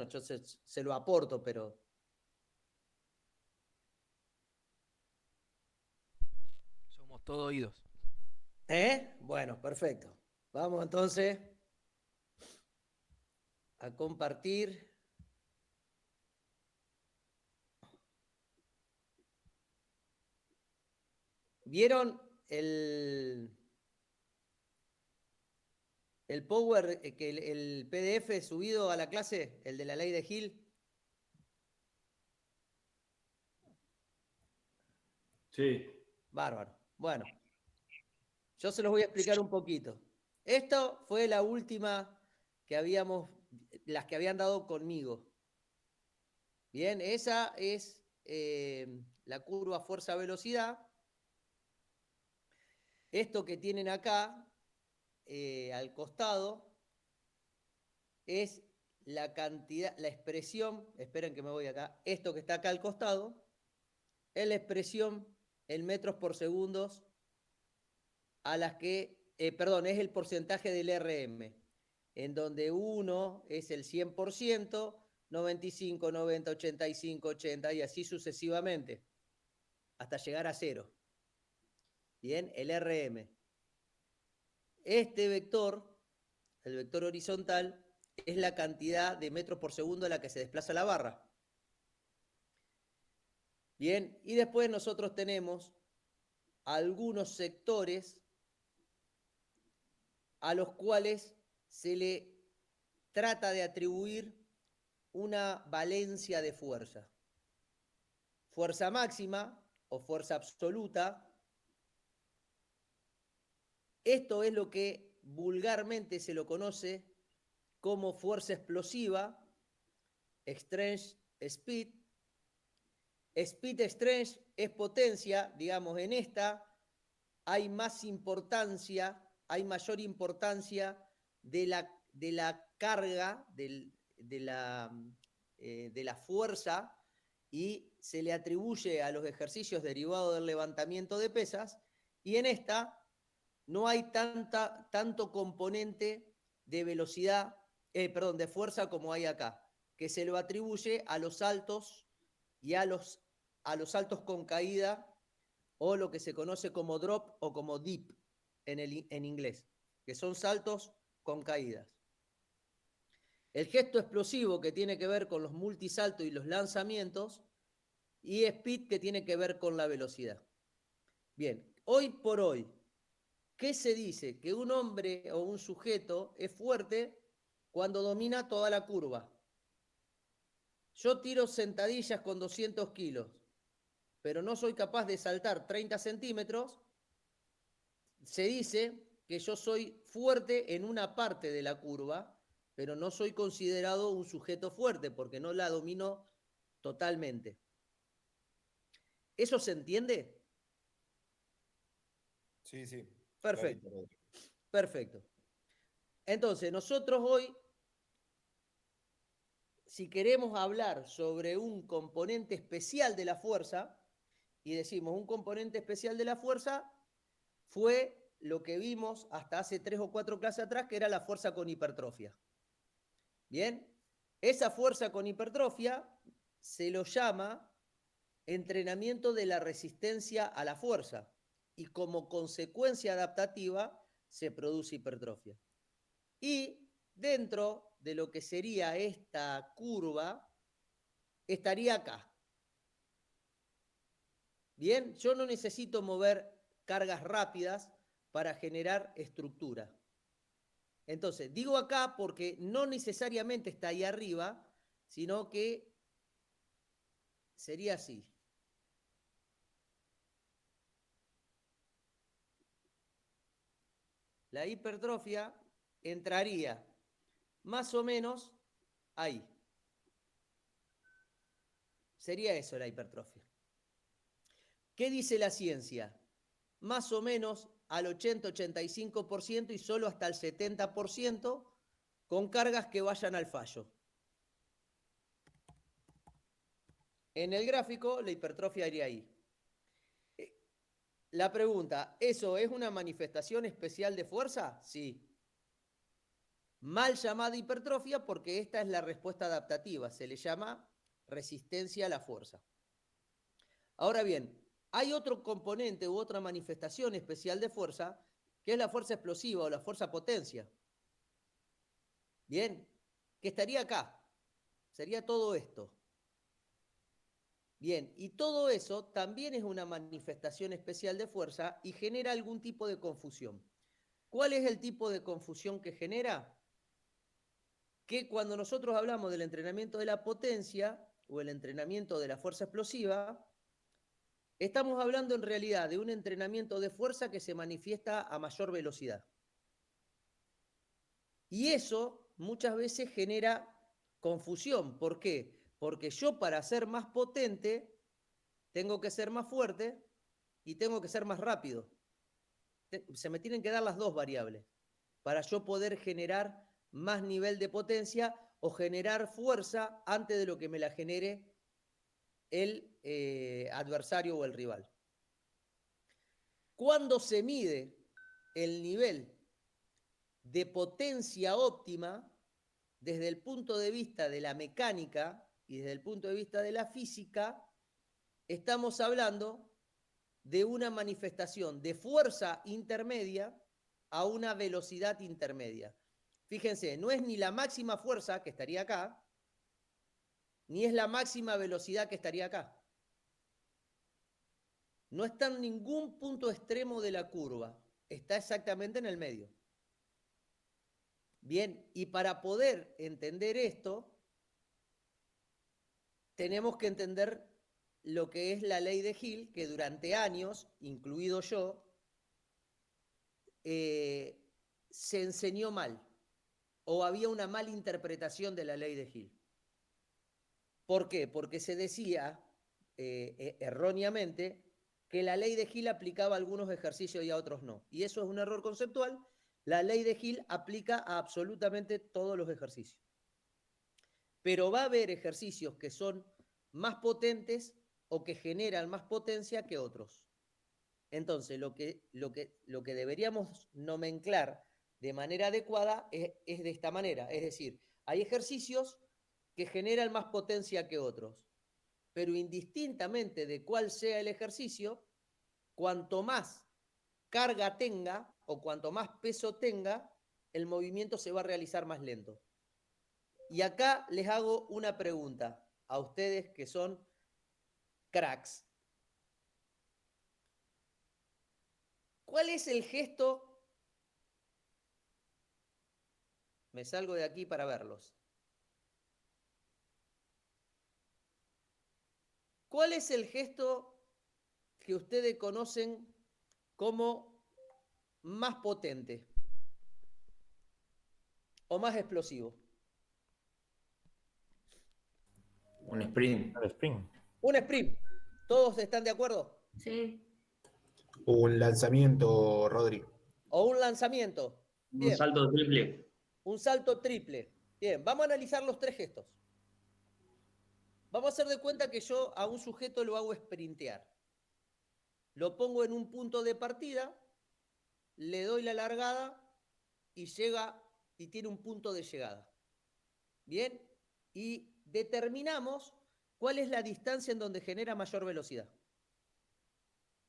bueno, yo se lo aporto, pero... Somos todo oídos. Bueno, perfecto. Vamos entonces a compartir. ¿Vieron el Power, que el PDF subido a la clase, el de la ley de Hill? Sí. Bárbaro. Bueno, yo se los voy a explicar un poquito. Esto fue la última que habíamos, las que habían dado conmigo. Bien, esa es la curva fuerza-velocidad. Esto que tienen acá, al costado, es la cantidad, la expresión, esperen que me voy acá, esto que está acá al costado, es la expresión en metros por segundos a las que, perdón, es el porcentaje del RM, en donde 1 es el 100%, 95, 90, 85, 80 y así sucesivamente, hasta llegar a 0. Bien, el RM. Este vector, el vector horizontal, es la cantidad de metros por segundo a la que se desplaza la barra. Bien, y después nosotros tenemos algunos sectores a los cuales se le trata de atribuir una valencia de fuerza. Fuerza máxima o fuerza absoluta. Esto es lo que vulgarmente se lo conoce como fuerza explosiva, strength speed. Speed strength es potencia, digamos, en esta hay más importancia, hay mayor importancia de la carga, de la fuerza, y se le atribuye a los ejercicios derivados del levantamiento de pesas, y en esta no hay tanto componente de velocidad, perdón, de fuerza como hay acá, que se lo atribuye a los saltos y a los saltos con caída, o lo que se conoce como drop o como dip en inglés, que son saltos con caídas. El gesto explosivo, que tiene que ver con los multisaltos y los lanzamientos, y speed, que tiene que ver con la velocidad. Bien, hoy por hoy, ¿qué se dice? Que un hombre o un sujeto es fuerte cuando domina toda la curva. Yo tiro sentadillas con 200 kilos, pero no soy capaz de saltar 30 centímetros. Se dice que yo soy fuerte en una parte de la curva, pero no soy considerado un sujeto fuerte porque no la domino totalmente. ¿Eso se entiende? Sí, sí, Perfecto, clarito, Rodrigo. perfecto. Entonces, nosotros hoy, si queremos hablar sobre un componente especial de la fuerza, y decimos un componente especial de la fuerza, fue lo que vimos hasta hace 3 o 4 clases atrás, que era la fuerza con hipertrofia. Bien, esa fuerza con hipertrofia se lo llama entrenamiento de la resistencia a la fuerza, y como consecuencia adaptativa se produce hipertrofia. Y dentro de lo que sería esta curva, estaría acá. Bien, yo no necesito mover cargas rápidas para generar estructura. Entonces, digo acá porque no necesariamente está ahí arriba, sino que sería así. La hipertrofia entraría más o menos ahí. Sería eso la hipertrofia. ¿Qué dice la ciencia? Más o menos al 80-85% y solo hasta el 70% con cargas que vayan al fallo. En el gráfico, la hipertrofia iría ahí. La pregunta, ¿eso es una manifestación especial de fuerza? Sí. mal llamada hipertrofia porque esta es la respuesta adaptativa, se le llama resistencia a la fuerza. Ahora bien, hay otro componente u otra manifestación especial de fuerza, que es la fuerza explosiva o la fuerza potencia. Bien, que estaría acá, sería todo esto. Bien, y todo eso también es una manifestación especial de fuerza y genera algún tipo de confusión. ¿Cuál es el tipo de confusión que genera? Que cuando nosotros hablamos del entrenamiento de la potencia o el entrenamiento de la fuerza explosiva, estamos hablando en realidad de un entrenamiento de fuerza que se manifiesta a mayor velocidad. Y eso muchas veces genera confusión. ¿Por qué? Porque yo para ser más potente tengo que ser más fuerte y tengo que ser más rápido. Se me tienen que dar las dos variables para yo poder generar más nivel de potencia o generar fuerza antes de lo que me la genere el adversario o el rival. ¿Cuándo se mide el nivel de potencia óptima desde el punto de vista de la mecánica y desde el punto de vista de la física? Estamos hablando de una manifestación de fuerza intermedia a una velocidad intermedia. Fíjense, no es ni la máxima fuerza, que estaría acá, ni es la máxima velocidad, que estaría acá. No está en ningún punto extremo de la curva, está exactamente en el medio. Bien, y para poder entender esto, tenemos que entender lo que es la ley de Hill, que durante años, incluido yo, se enseñó mal, o había una mala interpretación de la ley de Hill. ¿Por qué? Porque se decía erróneamente que la ley de Hill aplicaba a algunos ejercicios y a otros no. Y eso es un error conceptual. La ley de Hill aplica a absolutamente todos los ejercicios. Pero va a haber ejercicios que son más potentes o que generan más potencia que otros. Entonces, lo que deberíamos nomenclar de manera adecuada es de esta manera. Es decir, hay ejercicios que generan más potencia que otros, pero indistintamente de cuál sea el ejercicio, cuanto más carga tenga o cuanto más peso tenga, el movimiento se va a realizar más lento. Y acá les hago una pregunta a ustedes que son cracks. ¿Cuál es el gesto? Me salgo de aquí para verlos. ¿Cuál es el gesto que ustedes conocen como más potente o más explosivo? Un sprint. El sprint. Un sprint. ¿Todos están de acuerdo? Sí. Un lanzamiento, Rodri. O un lanzamiento. Un Bien. salto triple. Un salto triple. Bien, vamos a analizar los tres gestos. Vamos a hacer de cuenta que yo a un sujeto lo hago sprintear. Lo pongo en un punto de partida, le doy la largada y llega y tiene un punto de llegada. Bien, y determinamos cuál es la distancia en donde genera mayor velocidad.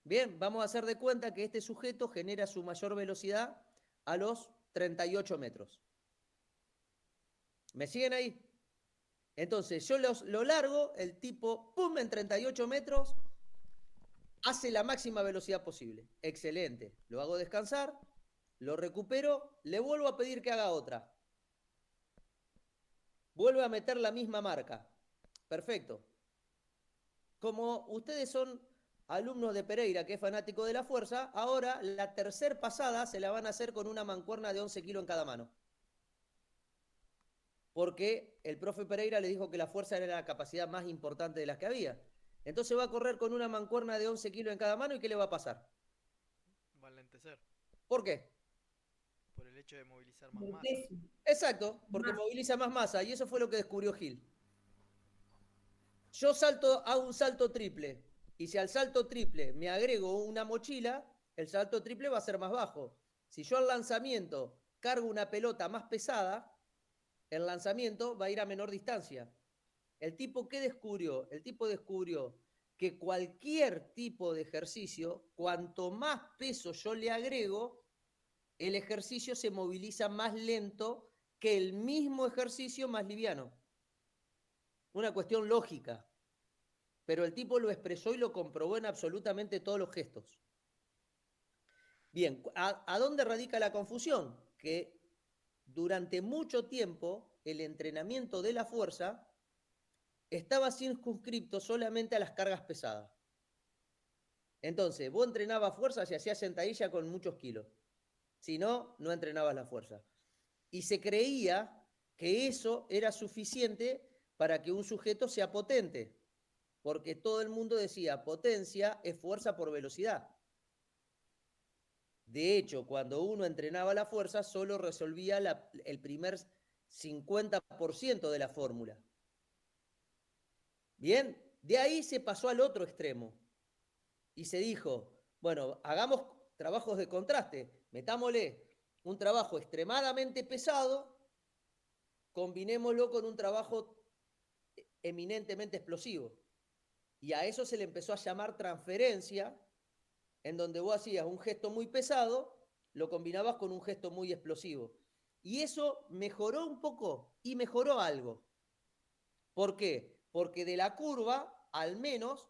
Bien, vamos a hacer de cuenta que este sujeto genera su mayor velocidad a los 38 metros. ¿Me siguen ahí? Entonces yo lo largo, el tipo, pum, en 38 metros, hace la máxima velocidad posible. Excelente. Lo hago descansar, lo recupero, le vuelvo a pedir que haga otra. Vuelve a meter la misma marca. Perfecto. Como ustedes son alumnos de Pereira, que es fanático de la fuerza, ahora la tercer pasada se la van a hacer con una mancuerna de 11 kilos en cada mano. Porque el profe Pereira le dijo que la fuerza era la capacidad más importante de las que había. Entonces va a correr con una mancuerna de 11 kilos en cada mano y ¿qué le va a pasar? Va a lentecer. ¿Por qué? Por el hecho de movilizar más De masa. peso. Exacto, porque moviliza más masa y eso fue lo que descubrió Hill. Yo hago un salto triple y si al salto triple me agrego una mochila, el salto triple va a ser más bajo. Si yo al lanzamiento cargo una pelota más pesada, el lanzamiento va a ir a menor distancia. ¿El tipo qué descubrió? El tipo descubrió que cualquier tipo de ejercicio, cuanto más peso yo le agrego, el ejercicio se moviliza más lento que el mismo ejercicio más liviano. Una cuestión lógica. Pero el tipo lo expresó y lo comprobó en absolutamente todos los gestos. Bien, ¿a dónde radica la confusión? Que durante mucho tiempo el entrenamiento de la fuerza estaba circunscripto solamente a las cargas pesadas. Entonces, vos entrenabas fuerza y hacías sentadilla con muchos kilos. Si no, no entrenabas la fuerza. Y se creía que eso era suficiente para que un sujeto sea potente, porque todo el mundo decía, potencia es fuerza por velocidad. De hecho, cuando uno entrenaba la fuerza, solo resolvía el primer 50% de la fórmula. Bien, de ahí se pasó al otro extremo y se dijo, bueno, hagamos trabajos de contraste, metámosle un trabajo extremadamente pesado, combinémoslo con un trabajo eminentemente explosivo. Y a eso se le empezó a llamar transferencia, en donde vos hacías un gesto muy pesado, lo combinabas con un gesto muy explosivo. Y eso mejoró un poco y mejoró algo. ¿Por qué? Porque de la curva, al menos,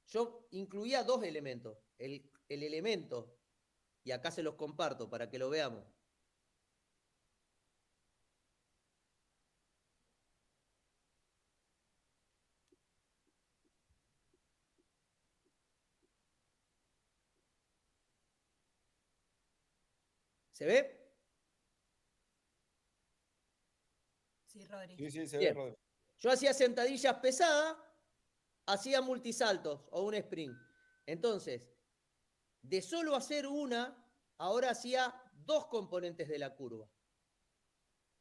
yo incluía dos elementos. El elemento, y acá se los comparto para que lo veamos. ¿Se ve? Sí, Rodri. Sí, sí, se ve, Bien. Rodri. Yo hacía sentadillas pesadas, hacía multisaltos o un sprint. Entonces, de solo hacer una, ahora hacía dos componentes de la curva.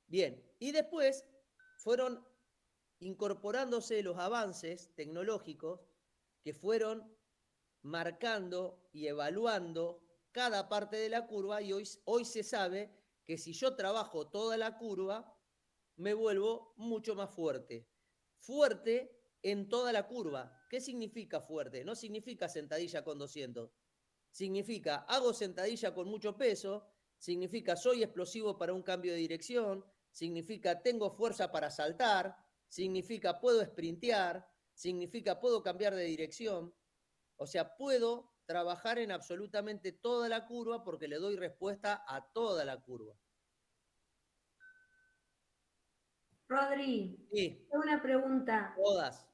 Bien, y después fueron incorporándose los avances tecnológicos que fueron marcando y evaluando cada parte de la curva y hoy se sabe que si yo trabajo toda la curva, me vuelvo mucho más fuerte. Fuerte en toda la curva. ¿Qué significa fuerte? No significa sentadilla con 200. Significa hago sentadilla con mucho peso, significa soy explosivo para un cambio de dirección, significa tengo fuerza para saltar, significa puedo sprintear, significa puedo cambiar de dirección. O sea, puedo trabajar en absolutamente toda la curva porque le doy respuesta a toda la curva. Rodri, Sí, tengo una pregunta. todas.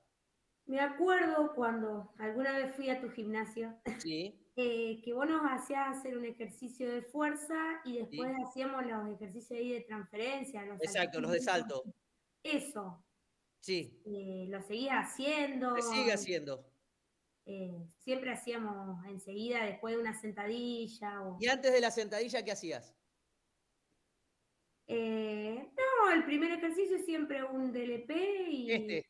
Me acuerdo cuando alguna vez fui a tu gimnasio, Sí, que vos nos hacías hacer un ejercicio de fuerza y después sí. hacíamos los ejercicios ahí de transferencia, los Exacto, los de saltitos. salto. Eso, Sí, lo seguías se sigue haciendo. haciendo. Siempre hacíamos enseguida después de una sentadilla. ¿Y antes de la sentadilla qué hacías? No, el primer ejercicio es siempre un DLP y... Este,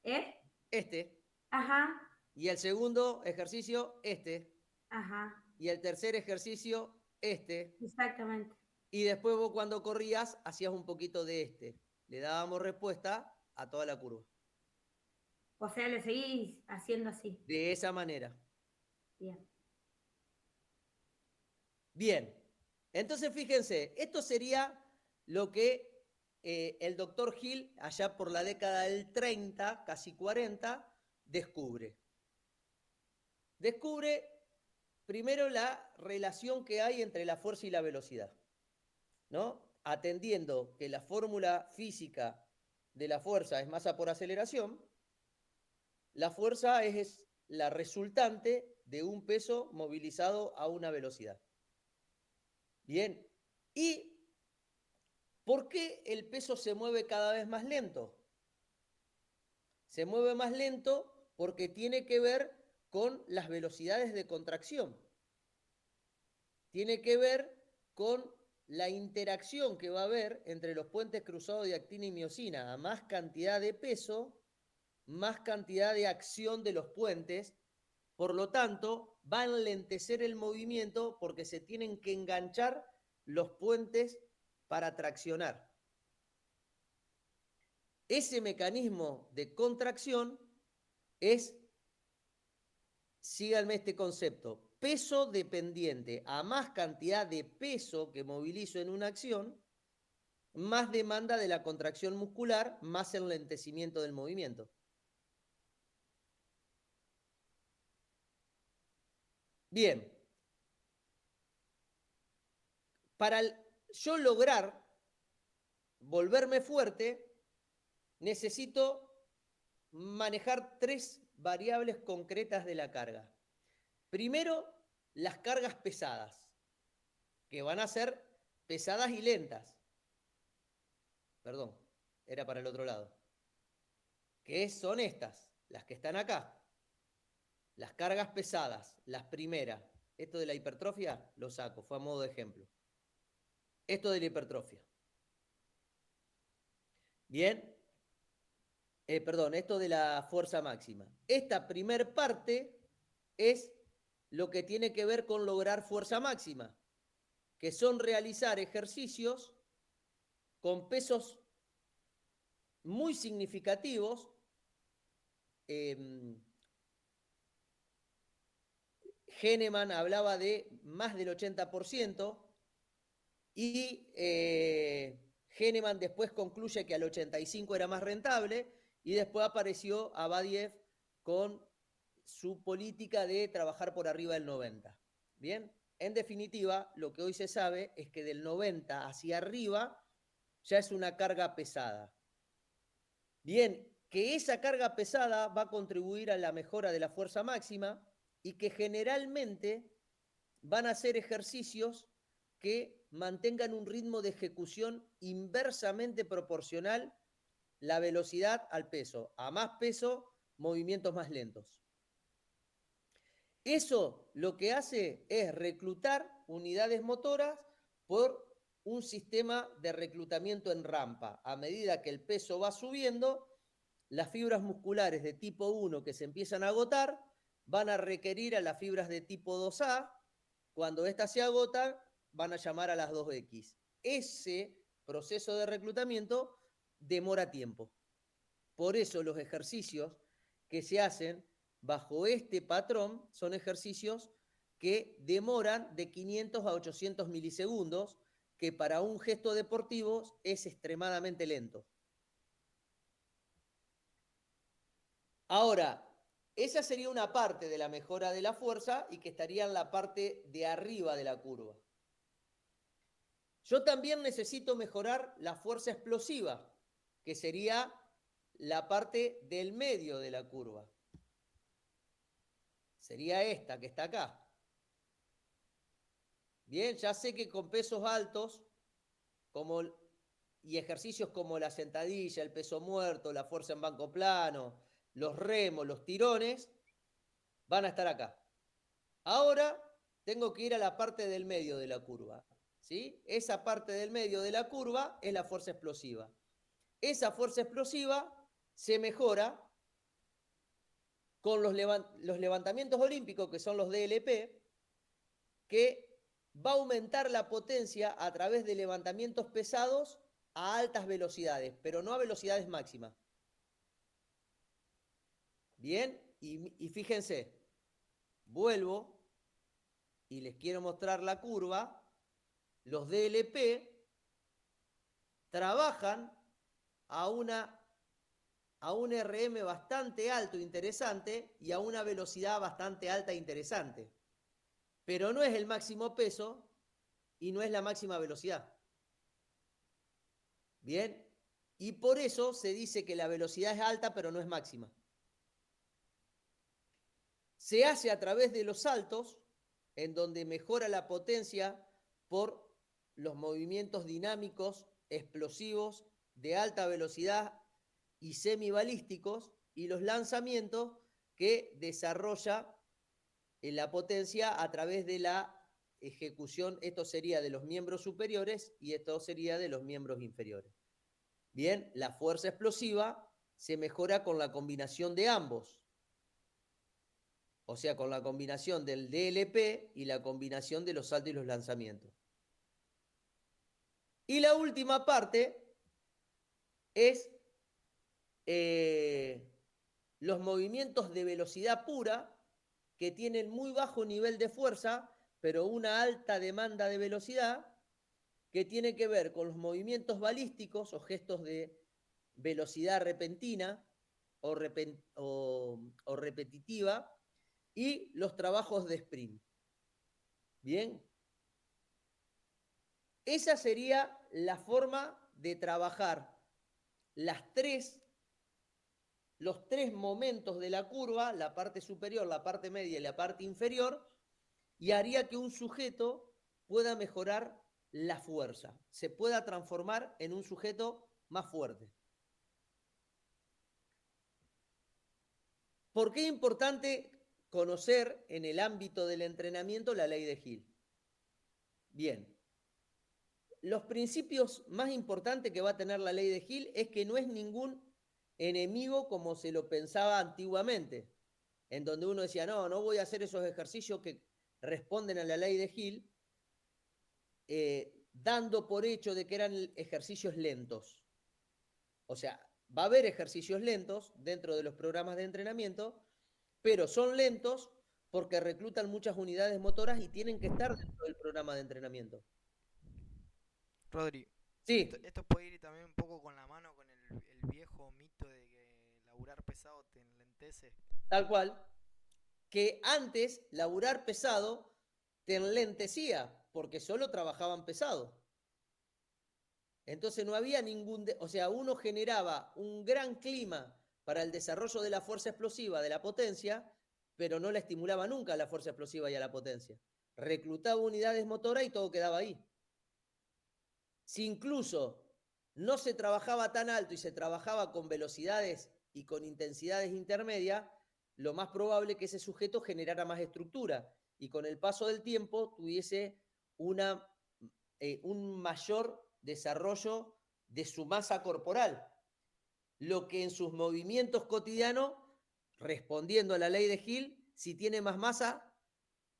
¿Eh? este. Ajá, Y el segundo ejercicio, este. ajá, Y el tercer ejercicio, este. exactamente. Y después vos cuando corrías hacías un poquito de este. Le dábamos respuesta a toda la curva. O sea, lo seguís haciendo así. De esa manera. Bien. Bien. Entonces fíjense, esto sería lo que el doctor Hill, allá por la década del 30, casi 40, descubre. Descubre primero la relación que hay entre la fuerza y la velocidad, ¿no? Atendiendo que la fórmula física de la fuerza es masa por aceleración, la fuerza es la resultante de un peso movilizado a una velocidad. Bien, ¿y por qué el peso se mueve cada vez más lento? Se mueve más lento porque tiene que ver con las velocidades de contracción. Tiene que ver con la interacción que va a haber entre los puentes cruzados de actina y miosina. A más cantidad de peso, más cantidad de acción de los puentes. Por lo tanto, va a enlentecer el movimiento porque se tienen que enganchar los puentes para traccionar. Ese mecanismo de contracción es, síganme este concepto, peso dependiente. A más cantidad de peso que movilizo en una acción, más demanda de la contracción muscular, más enlentecimiento del movimiento. Bien. Para yo lograr volverme fuerte, necesito manejar 3 variables concretas de la carga. Primero, las cargas pesadas, que van a ser pesadas y lentas. Perdón, era para el otro lado. Que son estas, las que están acá. Las cargas pesadas, las primeras. Esto de la hipertrofia lo saco, fue a modo de ejemplo. Esto de la hipertrofia. Bien. Perdón, esto de la fuerza máxima. Esta primer parte es lo que tiene que ver con lograr fuerza máxima, que son realizar ejercicios con pesos muy significativos. Hahnemann hablaba de más del 80% y Hahnemann después concluye que al 85% era más rentable y después apareció Abadiev con su política de trabajar por arriba del 90%. Bien, en definitiva, lo que hoy se sabe es que del 90 hacia arriba ya es una carga pesada. Bien, que esa carga pesada va a contribuir a la mejora de la fuerza máxima y que generalmente van a ser ejercicios que mantengan un ritmo de ejecución inversamente proporcional la velocidad al peso. A más peso, movimientos más lentos. Eso lo que hace es reclutar unidades motoras por un sistema de reclutamiento en rampa. A medida que el peso va subiendo, las fibras musculares de tipo 1 que se empiezan a agotar van a requerir a las fibras de tipo 2A. Cuando éstas se agotan, van a llamar a las 2X. Ese proceso de reclutamiento demora tiempo. Por eso los ejercicios que se hacen bajo este patrón son ejercicios que demoran de 500 a 800 milisegundos, que para un gesto deportivo es extremadamente lento. Ahora, esa sería una parte de la mejora de la fuerza y que estaría en la parte de arriba de la curva. Yo también necesito mejorar la fuerza explosiva, que sería la parte del medio de la curva. Sería esta que está acá. Bien, ya sé que con pesos altos y ejercicios como la sentadilla, el peso muerto, la fuerza en banco plano, los remos, los tirones, van a estar acá. Ahora tengo que ir a la parte del medio de la curva. ¿Sí? Esa parte del medio de la curva es la fuerza explosiva. Esa fuerza explosiva se mejora con los levantamientos olímpicos, que son los DLP, que va a aumentar la potencia a través de levantamientos pesados a altas velocidades, pero no a velocidades máximas. Bien, y fíjense, vuelvo y les quiero mostrar la curva. Los DLP trabajan a un RM bastante alto, interesante, y a una velocidad bastante alta, interesante. Pero no es el máximo peso y no es la máxima velocidad. Bien, y por eso se dice que la velocidad es alta, pero no es máxima. Se hace a través de los saltos, en donde mejora la potencia por los movimientos dinámicos, explosivos, de alta velocidad y semibalísticos, y los lanzamientos que desarrolla la potencia a través de la ejecución. Esto sería de los miembros superiores y esto sería de los miembros inferiores. Bien, la fuerza explosiva se mejora con la combinación de ambos. O sea, con la combinación del DLP y la combinación de los saltos y los lanzamientos. Y la última parte es los movimientos de velocidad pura que tienen muy bajo nivel de fuerza, pero una alta demanda de velocidad, que tiene que ver con los movimientos balísticos o gestos de velocidad repentina o repetitiva, y los trabajos de sprint. Bien. Esa sería la forma de trabajar los tres momentos de la curva, la parte superior, la parte media y la parte inferior, y haría que un sujeto pueda mejorar la fuerza, se pueda transformar en un sujeto más fuerte. ¿Por qué es importante conocer en el ámbito del entrenamiento la ley de Hill? Bien, los principios más importantes que va a tener la ley de Hill es que no es ningún enemigo como se lo pensaba antiguamente, en donde uno decía, no voy a hacer esos ejercicios que responden a la ley de Hill, dando por hecho de que eran ejercicios lentos. O sea, va a haber ejercicios lentos dentro de los programas de entrenamiento, pero son lentos porque reclutan muchas unidades motoras y tienen que estar dentro del programa de entrenamiento. Rodri, Sí, esto puede ir también un poco con la mano con el viejo mito de que laburar pesado te enlentece. tal cual, que antes laburar pesado te enlentecía porque solo trabajaban pesado. Entonces no había o sea, uno generaba un gran clima para el desarrollo de la fuerza explosiva, de la potencia, pero no la estimulaba nunca a la fuerza explosiva y a la potencia. Reclutaba unidades motoras y todo quedaba ahí. Si incluso no se trabajaba tan alto y se trabajaba con velocidades y con intensidades intermedias, lo más probable es que ese sujeto generara más estructura y con el paso del tiempo tuviese un mayor desarrollo de su masa corporal, lo que en sus movimientos cotidianos, respondiendo a la ley de Hill, si tiene más masa,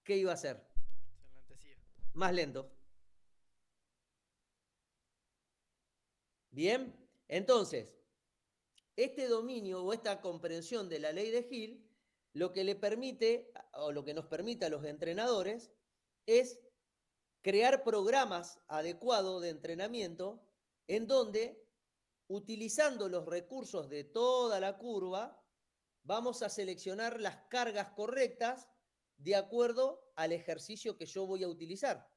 ¿qué iba a hacer? Se enlentecía. Más lento. Bien, entonces, este dominio o esta comprensión de la ley de Hill, lo que le permite, o lo que nos permite a los entrenadores, es crear programas adecuados de entrenamiento en donde, utilizando los recursos de toda la curva, vamos a seleccionar las cargas correctas de acuerdo al ejercicio que yo voy a utilizar.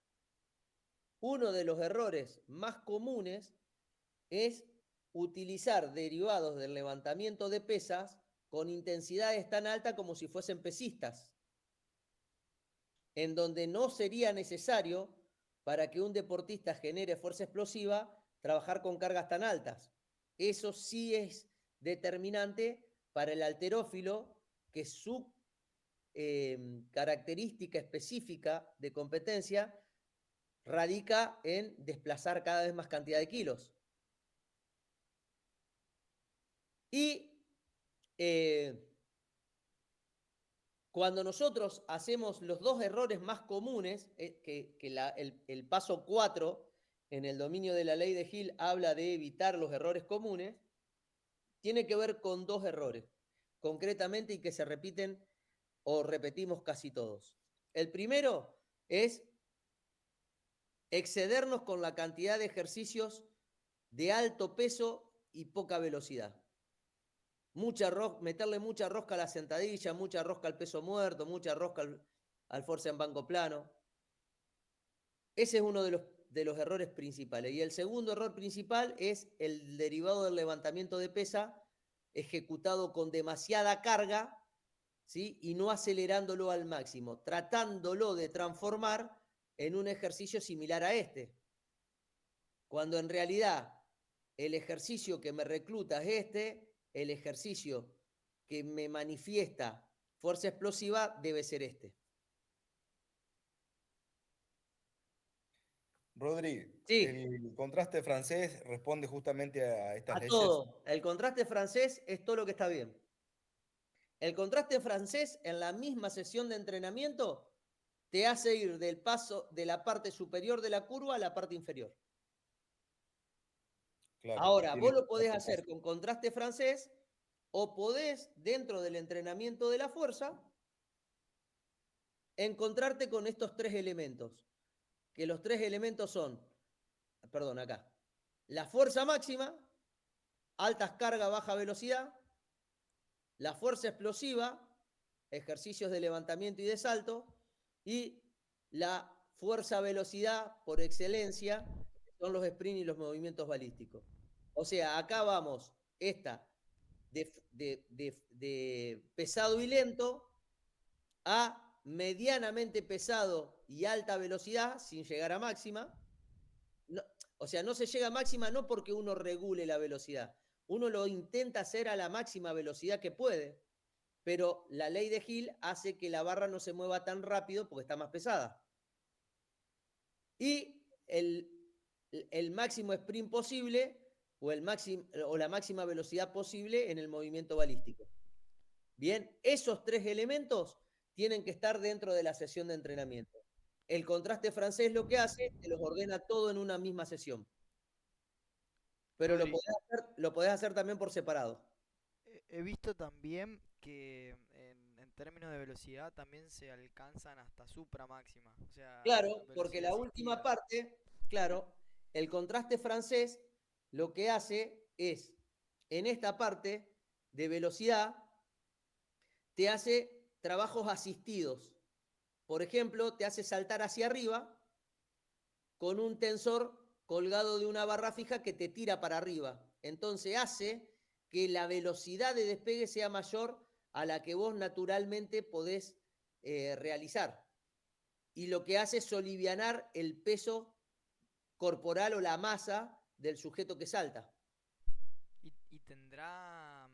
Uno de los errores más comunes es utilizar derivados del levantamiento de pesas con intensidades tan altas como si fuesen pesistas, en donde no sería necesario, para que un deportista genere fuerza explosiva, trabajar con cargas tan altas. Eso sí es determinante para el halterófilo, que su característica específica de competencia radica en desplazar cada vez más cantidad de kilos. Y cuando nosotros hacemos los dos errores más comunes, el paso 4 en el dominio de la ley de Hill habla de evitar los errores comunes, tiene que ver con dos errores, concretamente, y que se repiten o repetimos casi todos. El primero es excedernos con la cantidad de ejercicios de alto peso y poca velocidad. Meterle mucha rosca a la sentadilla, mucha rosca al peso muerto, mucha rosca al fuerza en banco plano. Ese es uno de los errores principales. Y el segundo error principal es el derivado del levantamiento de pesa ejecutado con demasiada carga, ¿sí? Y no acelerándolo al máximo, tratándolo de transformar en un ejercicio similar a este, cuando en realidad el ejercicio que me recluta es este, el ejercicio que me manifiesta fuerza explosiva debe ser este. Rodri, Sí, el contraste francés responde justamente a estas a leyes. todo. El contraste francés es todo lo que está bien. El contraste francés en la misma sesión de entrenamiento te hace ir del paso de la parte superior de la curva a la parte inferior. Claro, Ahora, tiene vos lo podés otro hacer paso. con contraste francés o podés, dentro del entrenamiento de la fuerza, encontrarte con estos tres elementos. Que los tres elementos son, perdón, acá, la fuerza máxima, altas cargas, baja velocidad, la fuerza explosiva, ejercicios de levantamiento y de salto, y la fuerza velocidad por excelencia, son los sprints y los movimientos balísticos. O sea, acá vamos, esta de pesado y lento a medianamente pesado y alta velocidad, sin llegar a máxima. No, o sea, no se llega a máxima no porque uno regule la velocidad, uno lo intenta hacer a la máxima velocidad que puede, pero la ley de Hill hace que la barra no se mueva tan rápido porque está más pesada. Y el máximo sprint posible o la máxima velocidad posible en el movimiento balístico. Bien, esos tres elementos tienen que estar dentro de la sesión de entrenamiento. El contraste francés lo que hace, te los ordena todo en una misma sesión. Pero Rodri, lo podés hacer también por separado. he visto también que en términos de velocidad también se alcanzan hasta supra máxima, o sea, Claro, porque velocidad la última asistida. parte, claro, el contraste francés lo que hace es, en esta parte de velocidad, te hace trabajos asistidos. Por ejemplo, te hace saltar hacia arriba con un tensor colgado de una barra fija que te tira para arriba. Entonces hace que la velocidad de despegue sea mayor a la que vos naturalmente podés realizar. Y lo que hace es solivianar el peso corporal o la masa del sujeto que salta. Y tendrá...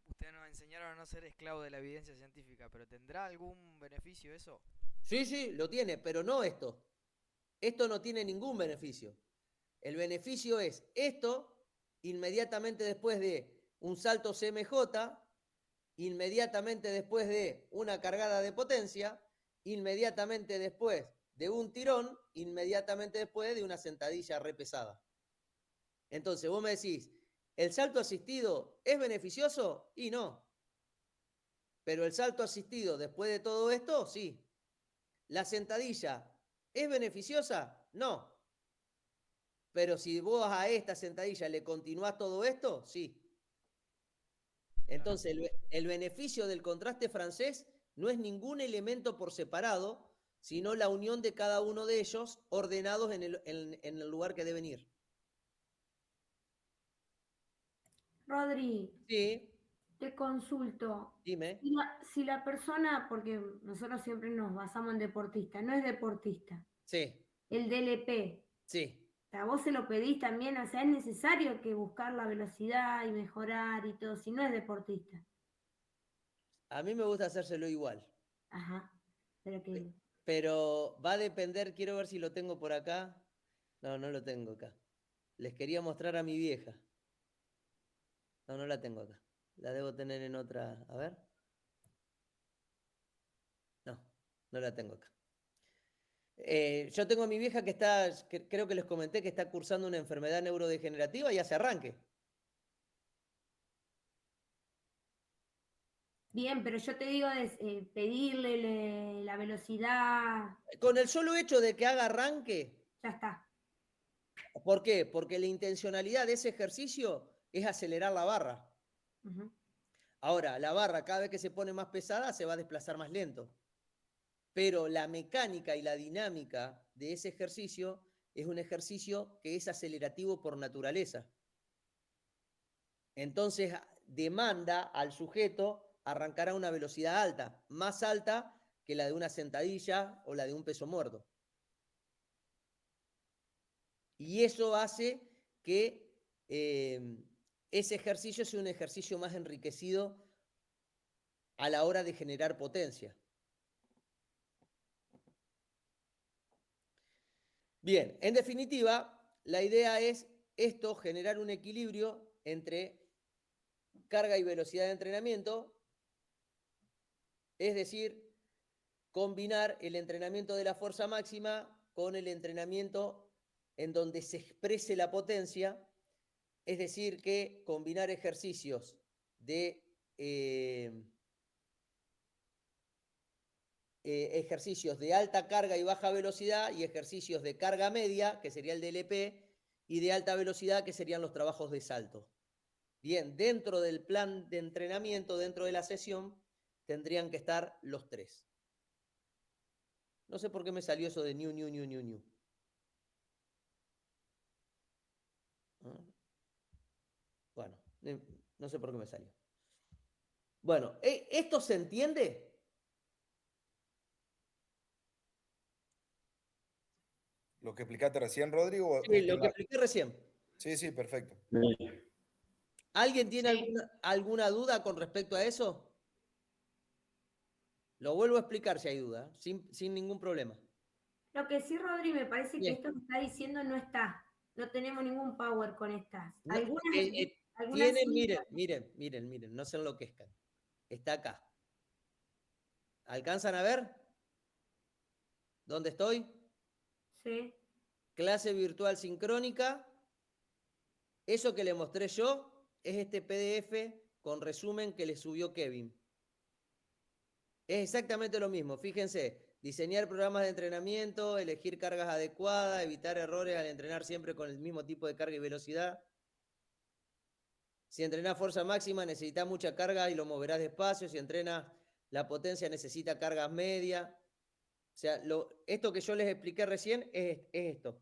Ustedes nos enseñaron a no ser esclavos de la evidencia científica, pero ¿tendrá algún beneficio eso? Sí, sí, lo tiene, pero no esto. Esto no tiene ningún beneficio. El beneficio es esto inmediatamente después de un salto CMJ, inmediatamente después de una cargada de potencia, inmediatamente después de un tirón, inmediatamente después de una sentadilla re pesada. Entonces vos me decís, ¿el salto asistido es beneficioso? Y no. Pero el salto asistido después de todo esto, sí. ¿La sentadilla es beneficiosa? No. Pero si vos a esta sentadilla le continuás todo esto, sí. Claro. Entonces, el beneficio del contraste francés no es ningún elemento por separado, sino la unión de cada uno de ellos ordenados en el lugar que deben ir. Rodri, Sí, te consulto. dime. Si la persona, porque nosotros siempre nos basamos en deportista, no es deportista, Sí, el DLP, sí. o sea, vos se lo pedís también, o sea, es necesario que buscar la velocidad y mejorar y todo, si no es deportista. A mí me gusta hacérselo igual. Ajá, pero que, Pero va a depender, quiero ver si lo tengo por acá. No, no lo tengo acá. Les quería mostrar a mi vieja. No, no la tengo acá. La debo tener en otra. A ver. No, no la tengo acá. Yo tengo a mi vieja que está, creo que les comenté que está cursando una enfermedad neurodegenerativa y hace arranque. bien, pero yo te digo de la velocidad, Con el solo hecho de que haga arranque, ya está. ¿por qué? Porque la intencionalidad de ese ejercicio es acelerar la barra. Ujú. Ahora, la barra cada vez que se pone más pesada se va a desplazar más lento. Pero la mecánica y la dinámica de ese ejercicio es un ejercicio que es acelerativo por naturaleza. Entonces demanda al sujeto arrancar a una velocidad alta, más alta que la de una sentadilla o la de un peso muerto. Y eso hace que ese ejercicio sea un ejercicio más enriquecido a la hora de generar potencia. Bien, en definitiva, la idea es esto, generar un equilibrio entre carga y velocidad de entrenamiento, es decir, combinar el entrenamiento de la fuerza máxima con el entrenamiento en donde se exprese la potencia, es decir, que combinar ejercicios de ejercicios de alta carga y baja velocidad y ejercicios de carga media, que sería el DLP, y de alta velocidad, que serían los trabajos de salto. Bien, dentro del plan de entrenamiento, dentro de la sesión, tendrían que estar los tres. No sé por qué me salió eso de new. Bueno, no sé por qué me salió. Bueno, ¿esto se entiende? ¿Lo que explicaste recién, Rodrigo? Sí, lo que expliqué recién. Sí, sí, perfecto. ¿Alguien tiene Sí. alguna duda con respecto a eso? Lo vuelvo a explicar si hay duda, sin ningún problema. Lo que sí, Rodri, me parece que Bien. esto que está diciendo no está. No tenemos ningún power con estas. No, Algunas tienen, sí. miren, no se enloquezcan. Está acá. ¿Alcanzan a ver? ¿Dónde estoy? Sí. Clase virtual sincrónica. Eso que le mostré yo es este PDF con resumen que le subió Kevin. Es exactamente lo mismo. Fíjense, diseñar programas de entrenamiento, elegir cargas adecuadas, evitar errores al entrenar siempre con el mismo tipo de carga y velocidad. Si entrenas fuerza máxima, necesitas mucha carga y lo moverás despacio. Si entrenas la potencia, necesita cargas medias. O sea, esto que yo les expliqué recién es esto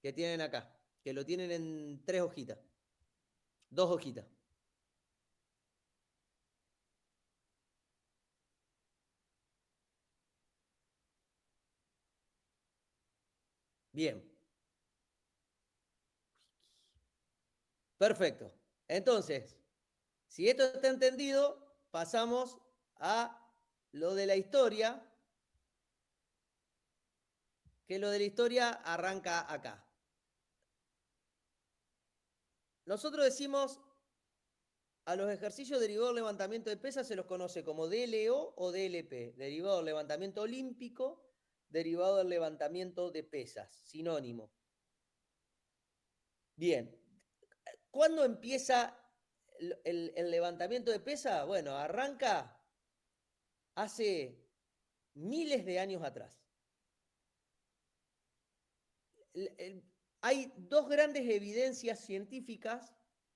que tienen acá, que lo tienen en 3 hojitas, 2 hojitas. Bien. Perfecto. Entonces, si esto está entendido, pasamos a lo de la historia, que lo de la historia arranca acá. Nosotros decimos a los ejercicios derivados del levantamiento de pesas se los conoce como DLO o DLP, derivado del levantamiento olímpico, derivado del levantamiento de pesas, sinónimo. Bien, ¿cuándo empieza el levantamiento de pesas? Bueno, arranca hace miles de años atrás. Hay dos grandes evidencias científicas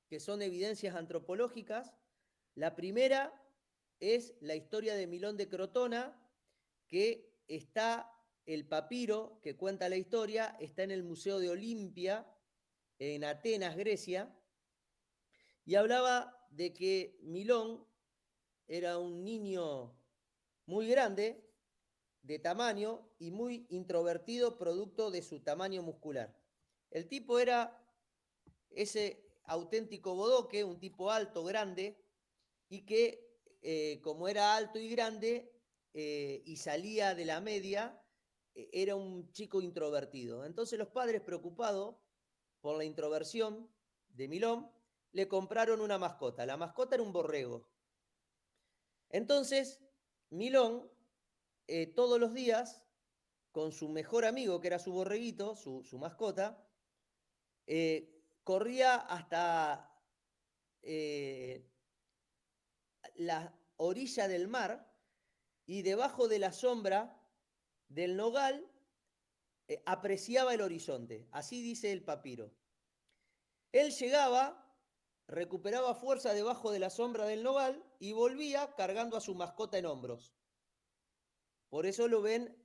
que son evidencias antropológicas. La primera es la historia de Milón de Crotona, que está el papiro que cuenta la historia, está en el Museo de Olimpia, en Atenas, Grecia, y hablaba de que Milón era un niño muy grande, de tamaño y muy introvertido producto de su tamaño muscular. El tipo era ese auténtico bodoque, un tipo alto, grande, y que como era alto y grande y salía de la media, era un chico introvertido. Entonces los padres, preocupados por la introversión de Milón, le compraron una mascota. La mascota era un borrego. Entonces, Milón, todos los días, con su mejor amigo, que era su borreguito, su mascota, corría hasta la orilla del mar y debajo de la sombra del nogal apreciaba el horizonte. Así dice el papiro. Él llegaba, recuperaba fuerza debajo de la sombra del nogal y volvía cargando a su mascota en hombros. Por eso lo ven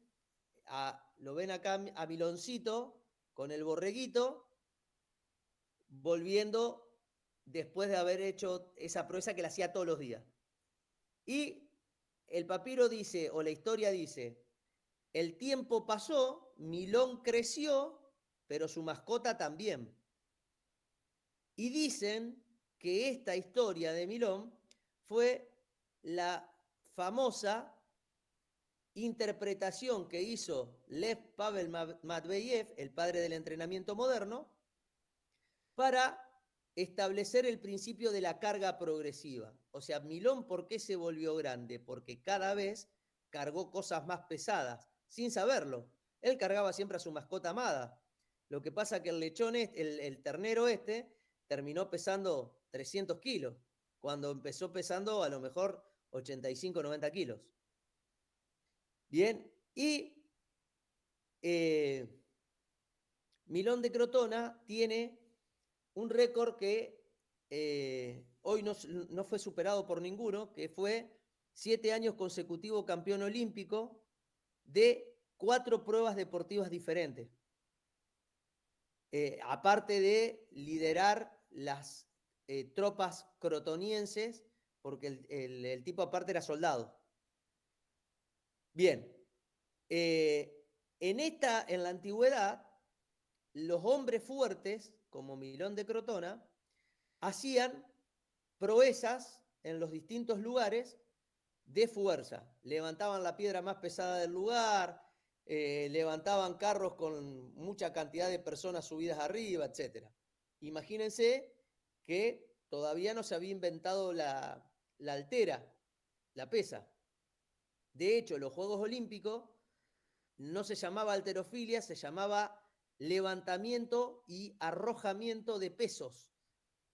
acá a Miloncito con el borreguito volviendo después de haber hecho esa proeza que la hacía todos los días. Y el papiro dice, o la historia dice, el tiempo pasó, Milón creció, pero su mascota también. Y dicen que esta historia de Milón fue la famosa interpretación que hizo Lev Pavel Matveyev, el padre del entrenamiento moderno, para establecer el principio de la carga progresiva. O sea, Milón, ¿por qué se volvió grande? Porque cada vez cargó cosas más pesadas, sin saberlo. Él cargaba siempre a su mascota amada, Lo que pasa que el lechón, el ternero terminó pesando 300 kilos, cuando empezó pesando a lo mejor 85, 90 kilos. Bien, y Milón de Crotona tiene un récord que hoy no fue superado por ninguno, que fue 7 años consecutivos campeón olímpico de 4 pruebas deportivas diferentes. Aparte de liderar las tropas crotonienses, porque el tipo aparte era soldado. Bien, en la antigüedad, los hombres fuertes, como Milón de Crotona, hacían proezas en los distintos lugares de fuerza. Levantaban la piedra más pesada del lugar, levantaban carros con mucha cantidad de personas subidas arriba, etc. Imagínense que todavía no se había inventado la altera, la pesa. De hecho, los Juegos Olímpicos no se llamaba halterofilia, se llamaba levantamiento y arrojamiento de pesos.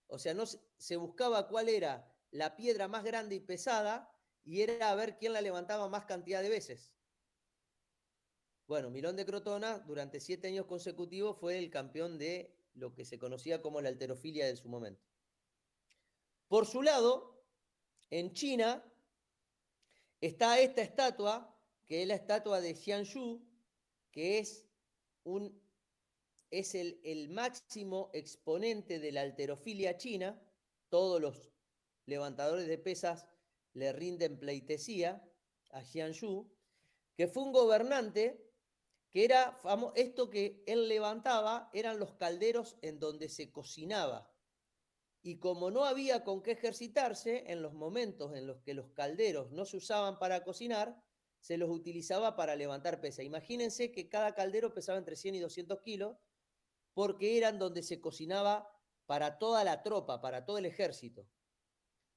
O sea, no se buscaba cuál era la piedra más grande y pesada y era a ver quién la levantaba más cantidad de veces. Bueno, Milón de Crotona durante 7 años consecutivos fue el campeón de lo que se conocía como la halterofilia de su momento. Por su lado, en China está esta estatua, que es la estatua de Xianshu, que es el máximo exponente de la halterofilia china. Todos los levantadores de pesas le rinden pleitesía a Xianshu, que fue un gobernante que era famoso. Esto que él levantaba eran los calderos en donde se cocinaba. Y como no había con qué ejercitarse, en los momentos en los que los calderos no se usaban para cocinar, se los utilizaba para levantar pesa. Imagínense que cada caldero pesaba entre 100 y 200 kilos, porque eran donde se cocinaba para toda la tropa, para todo el ejército.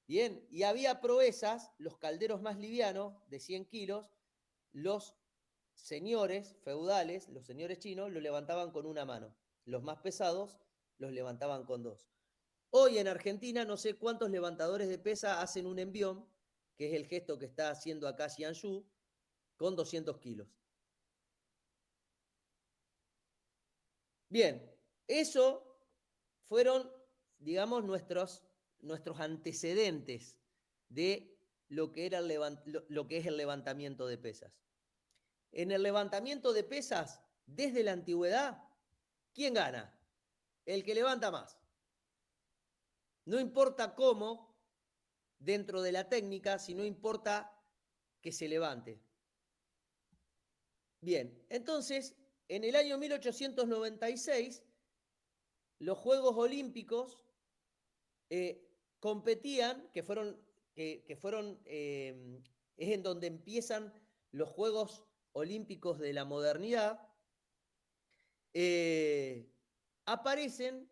Bien, y había proezas, los calderos más livianos, de 100 kilos, los señores feudales, los señores chinos, lo levantaban con una mano. Los más pesados los levantaban con 2. Hoy en Argentina no sé cuántos levantadores de pesa hacen un envión, que es el gesto que está haciendo acá Xianshu, con 200 kilos. Bien, eso fueron, digamos, nuestros antecedentes de lo que es el levantamiento de pesas. En el levantamiento de pesas, desde la antigüedad, ¿quién gana? El que levanta más. No importa cómo, dentro de la técnica, sino importa que se levante. Bien, entonces, en el año 1896, los Juegos Olímpicos competían, es en donde empiezan los Juegos Olímpicos de la modernidad, aparecen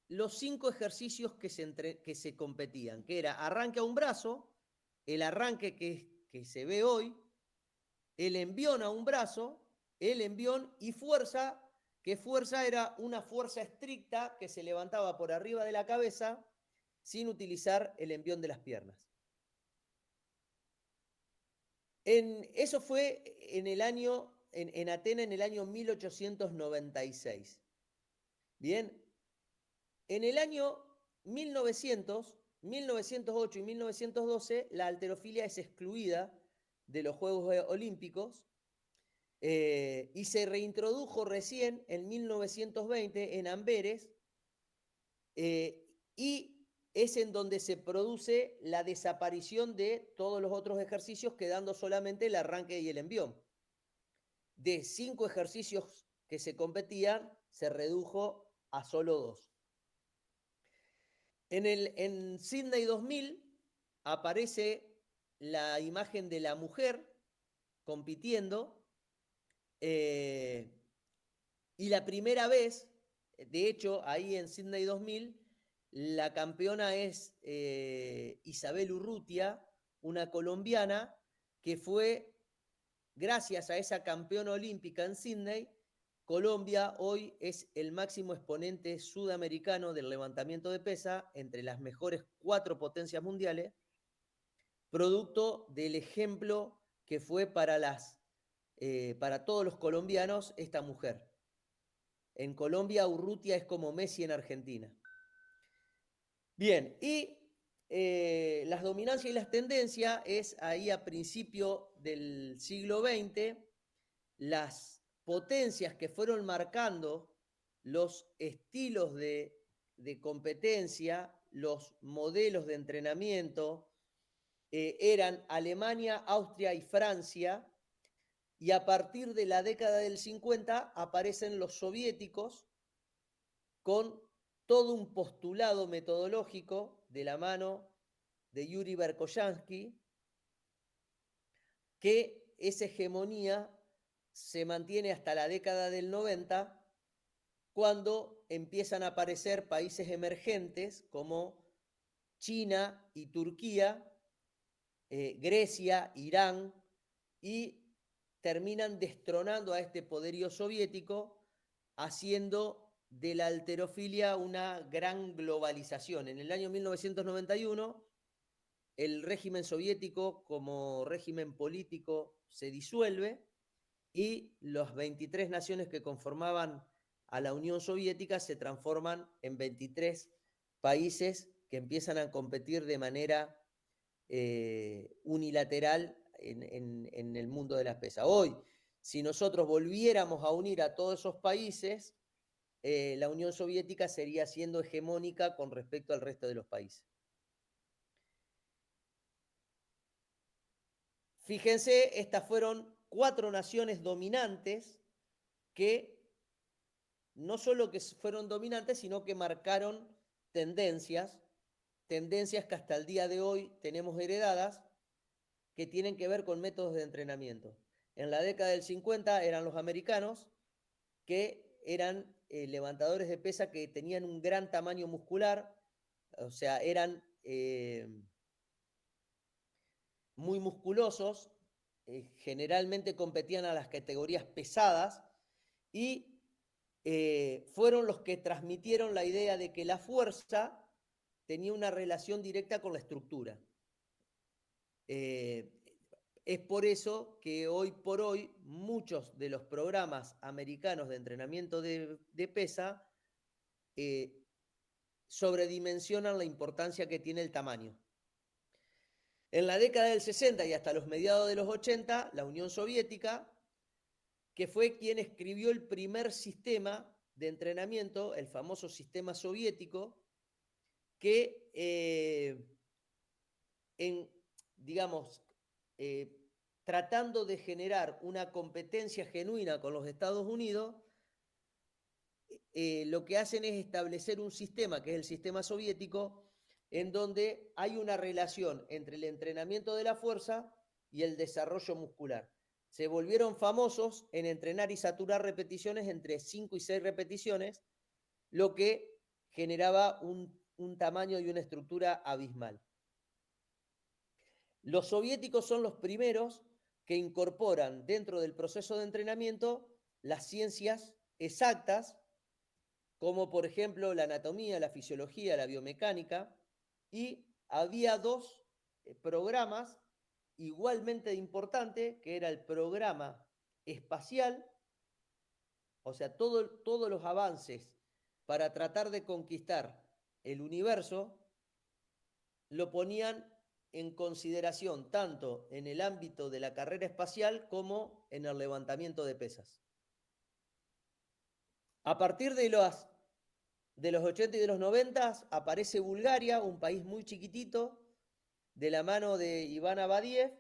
los 5 ejercicios que se competían, que era arranque a un brazo, el arranque que se ve hoy, el envión a un brazo, el envión y fuerza, que fuerza era una fuerza estricta que se levantaba por arriba de la cabeza sin utilizar el envión de las piernas. Eso fue en Atenas en el año 1896. Bien, en el año 1900, 1908 y 1912, la halterofilia es excluida de los Juegos Olímpicos y se reintrodujo recién en 1920 en Amberes y es en donde se produce la desaparición de todos los otros ejercicios, quedando solamente el arranque y el envión. De 5 ejercicios que se competían, se redujo a solo 2. En Sydney 2000 aparece la imagen de la mujer compitiendo y la primera vez, de hecho, ahí en Sydney 2000, la campeona es Isabel Urrutia, una colombiana que fue, gracias a esa campeona olímpica en Sydney, Colombia hoy es el máximo exponente sudamericano del levantamiento de pesa entre las mejores 4 potencias mundiales, producto del ejemplo que fue para todos los colombianos esta mujer. En Colombia, Urrutia es como Messi en Argentina. Bien, y las dominancias y las tendencias es ahí a principio del siglo XX, las potencias que fueron marcando los estilos de competencia, los modelos de entrenamiento, eran Alemania, Austria y Francia, y a partir de la década del 50 aparecen los soviéticos con todo un postulado metodológico de la mano de Yuri Verkhoyansky, que esa hegemonía se mantiene hasta la década del 90, cuando empiezan a aparecer países emergentes como China y Turquía, Grecia, Irán, y terminan destronando a este poderío soviético, haciendo de la halterofilia una gran globalización. En el año 1991, el régimen soviético como régimen político se disuelve y las 23 naciones que conformaban a la Unión Soviética se transforman en 23 países que empiezan a competir de manera unilateral en el mundo de las pesas. Hoy, si nosotros volviéramos a unir a todos esos países, la Unión Soviética sería siendo hegemónica con respecto al resto de los países. Fíjense, estas fueron 4 naciones dominantes que no solo que fueron dominantes, sino que marcaron tendencias que hasta el día de hoy tenemos heredadas, que tienen que ver con métodos de entrenamiento. En la década del 50 eran los americanos, que eran levantadores de pesa que tenían un gran tamaño muscular, o sea, eran muy musculosos, generalmente competían a las categorías pesadas y fueron los que transmitieron la idea de que la fuerza tenía una relación directa con la estructura. Es por eso que hoy por hoy muchos de los programas americanos de entrenamiento de pesa sobredimensionan la importancia que tiene el tamaño. En la década del 60 y hasta los mediados de los 80, la Unión Soviética, que fue quien escribió el primer sistema de entrenamiento, el famoso sistema soviético, que tratando de generar una competencia genuina con los Estados Unidos, lo que hacen es establecer un sistema, que es el sistema soviético, en donde hay una relación entre el entrenamiento de la fuerza y el desarrollo muscular. Se volvieron famosos en entrenar y saturar repeticiones entre 5 y 6 repeticiones, lo que generaba un tamaño y una estructura abismal. Los soviéticos son los primeros que incorporan dentro del proceso de entrenamiento las ciencias exactas, como por ejemplo la anatomía, la fisiología, la biomecánica, y había 2 programas igualmente importantes, que era el programa espacial, o sea, todos los avances para tratar de conquistar el universo lo ponían en consideración tanto en el ámbito de la carrera espacial como en el levantamiento de pesas. A partir de los 80 y de los 90 aparece Bulgaria, un país muy chiquitito, de la mano de Iván Abadiev,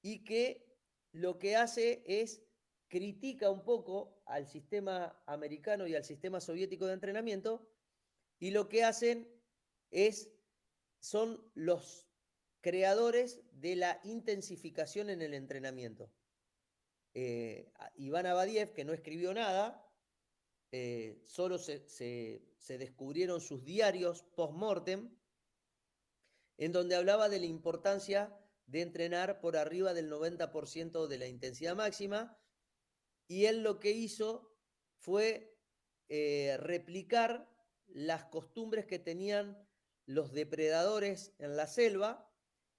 y que lo que hace es critica un poco al sistema americano y al sistema soviético de entrenamiento, y lo que hacen son los creadores de la intensificación en el entrenamiento. Iván Abadiev, que no escribió nada, solo se descubrieron sus diarios post-mortem, en donde hablaba de la importancia de entrenar por arriba del 90% de la intensidad máxima, y él lo que hizo fue replicar las costumbres que tenían los depredadores en la selva,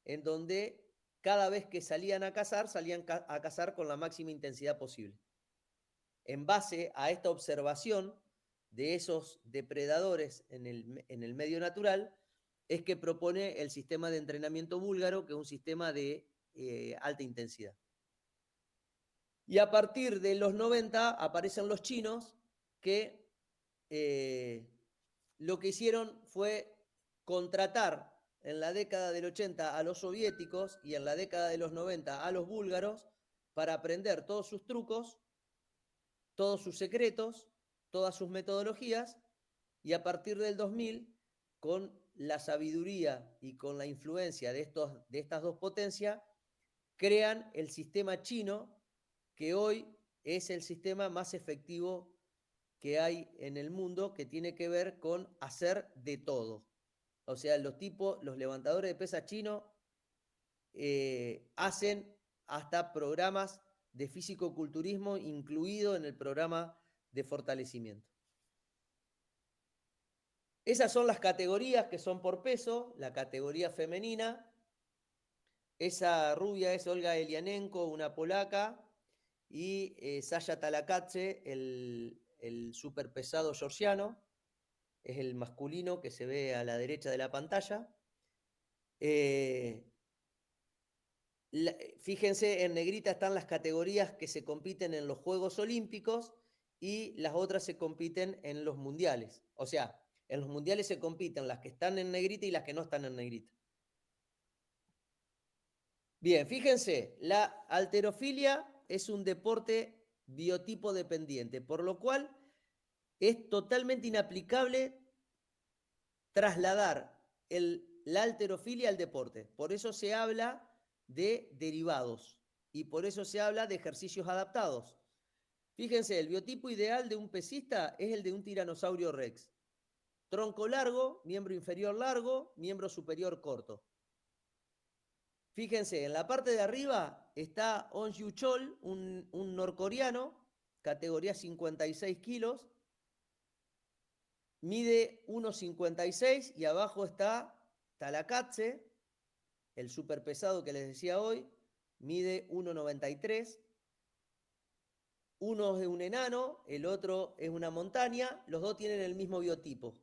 en donde cada vez que salían a cazar con la máxima intensidad posible. En base a esta observación de esos depredadores en el medio natural, es que propone el sistema de entrenamiento búlgaro, que es un sistema de alta intensidad. Y a partir de los 90 aparecen los chinos, que lo que hicieron fue contratar en la década del 80 a los soviéticos y en la década de los 90 a los búlgaros para aprender todos sus trucos, todos sus secretos, todas sus metodologías, y a partir del 2000, con la sabiduría y con la influencia de estas dos potencias, crean el sistema chino, que hoy es el sistema más efectivo que hay en el mundo, que tiene que ver con hacer de todo. O sea, los levantadores de pesas chinos hacen hasta programas de fisicoculturismo incluido en el programa de fortalecimiento. Esas son las categorías que son por peso. La categoría femenina, esa rubia es Olga Elianenko, una polaca, y Sasha Talakadze, el superpesado georgiano, es el masculino que se ve a la derecha de la pantalla. Fíjense, en negrita están las categorías que se compiten en los Juegos Olímpicos y las otras se compiten en los mundiales. O sea, en los mundiales se compiten las que están en negrita y las que no están en negrita. Bien, fíjense, la halterofilia es un deporte biotipo dependiente, por lo cual es totalmente inaplicable trasladar la halterofilia al deporte. Por eso se habla de derivados y por eso se habla de ejercicios adaptados. Fíjense, el biotipo ideal de un pesista es el de un tiranosaurio rex. Tronco largo, miembro inferior largo, miembro superior corto. Fíjense, en la parte de arriba está Onju Chol, un norcoreano, categoría 56 kilos, mide 1,56 y abajo está Talakadze, el superpesado que les decía hoy, mide 1,93. Uno es un enano, el otro es una montaña, los dos tienen el mismo biotipo.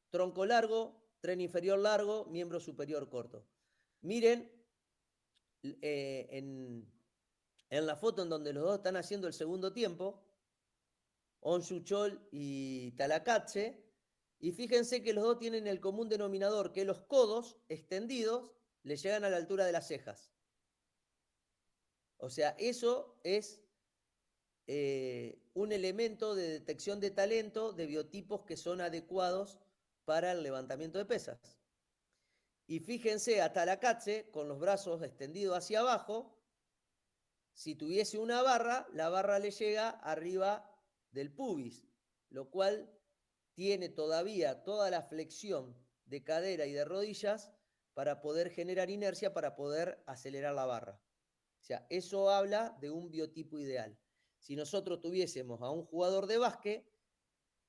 Tronco largo, tren inferior largo, miembro superior corto. Miren en la foto en donde los dos están haciendo el segundo tiempo, Onju Chol y Talakadze, y fíjense que los dos tienen el común denominador, que los codos extendidos le llegan a la altura de las cejas. O sea, eso es un elemento de detección de talento de biotipos que son adecuados para el levantamiento de pesas. Y fíjense a Talakadze con los brazos extendidos hacia abajo. Si tuviese una barra, la barra le llega arriba del pubis, lo cual tiene todavía toda la flexión de cadera y de rodillas para poder generar inercia, para poder acelerar la barra. O sea, eso habla de un biotipo ideal. Si nosotros tuviésemos a un jugador de básquet,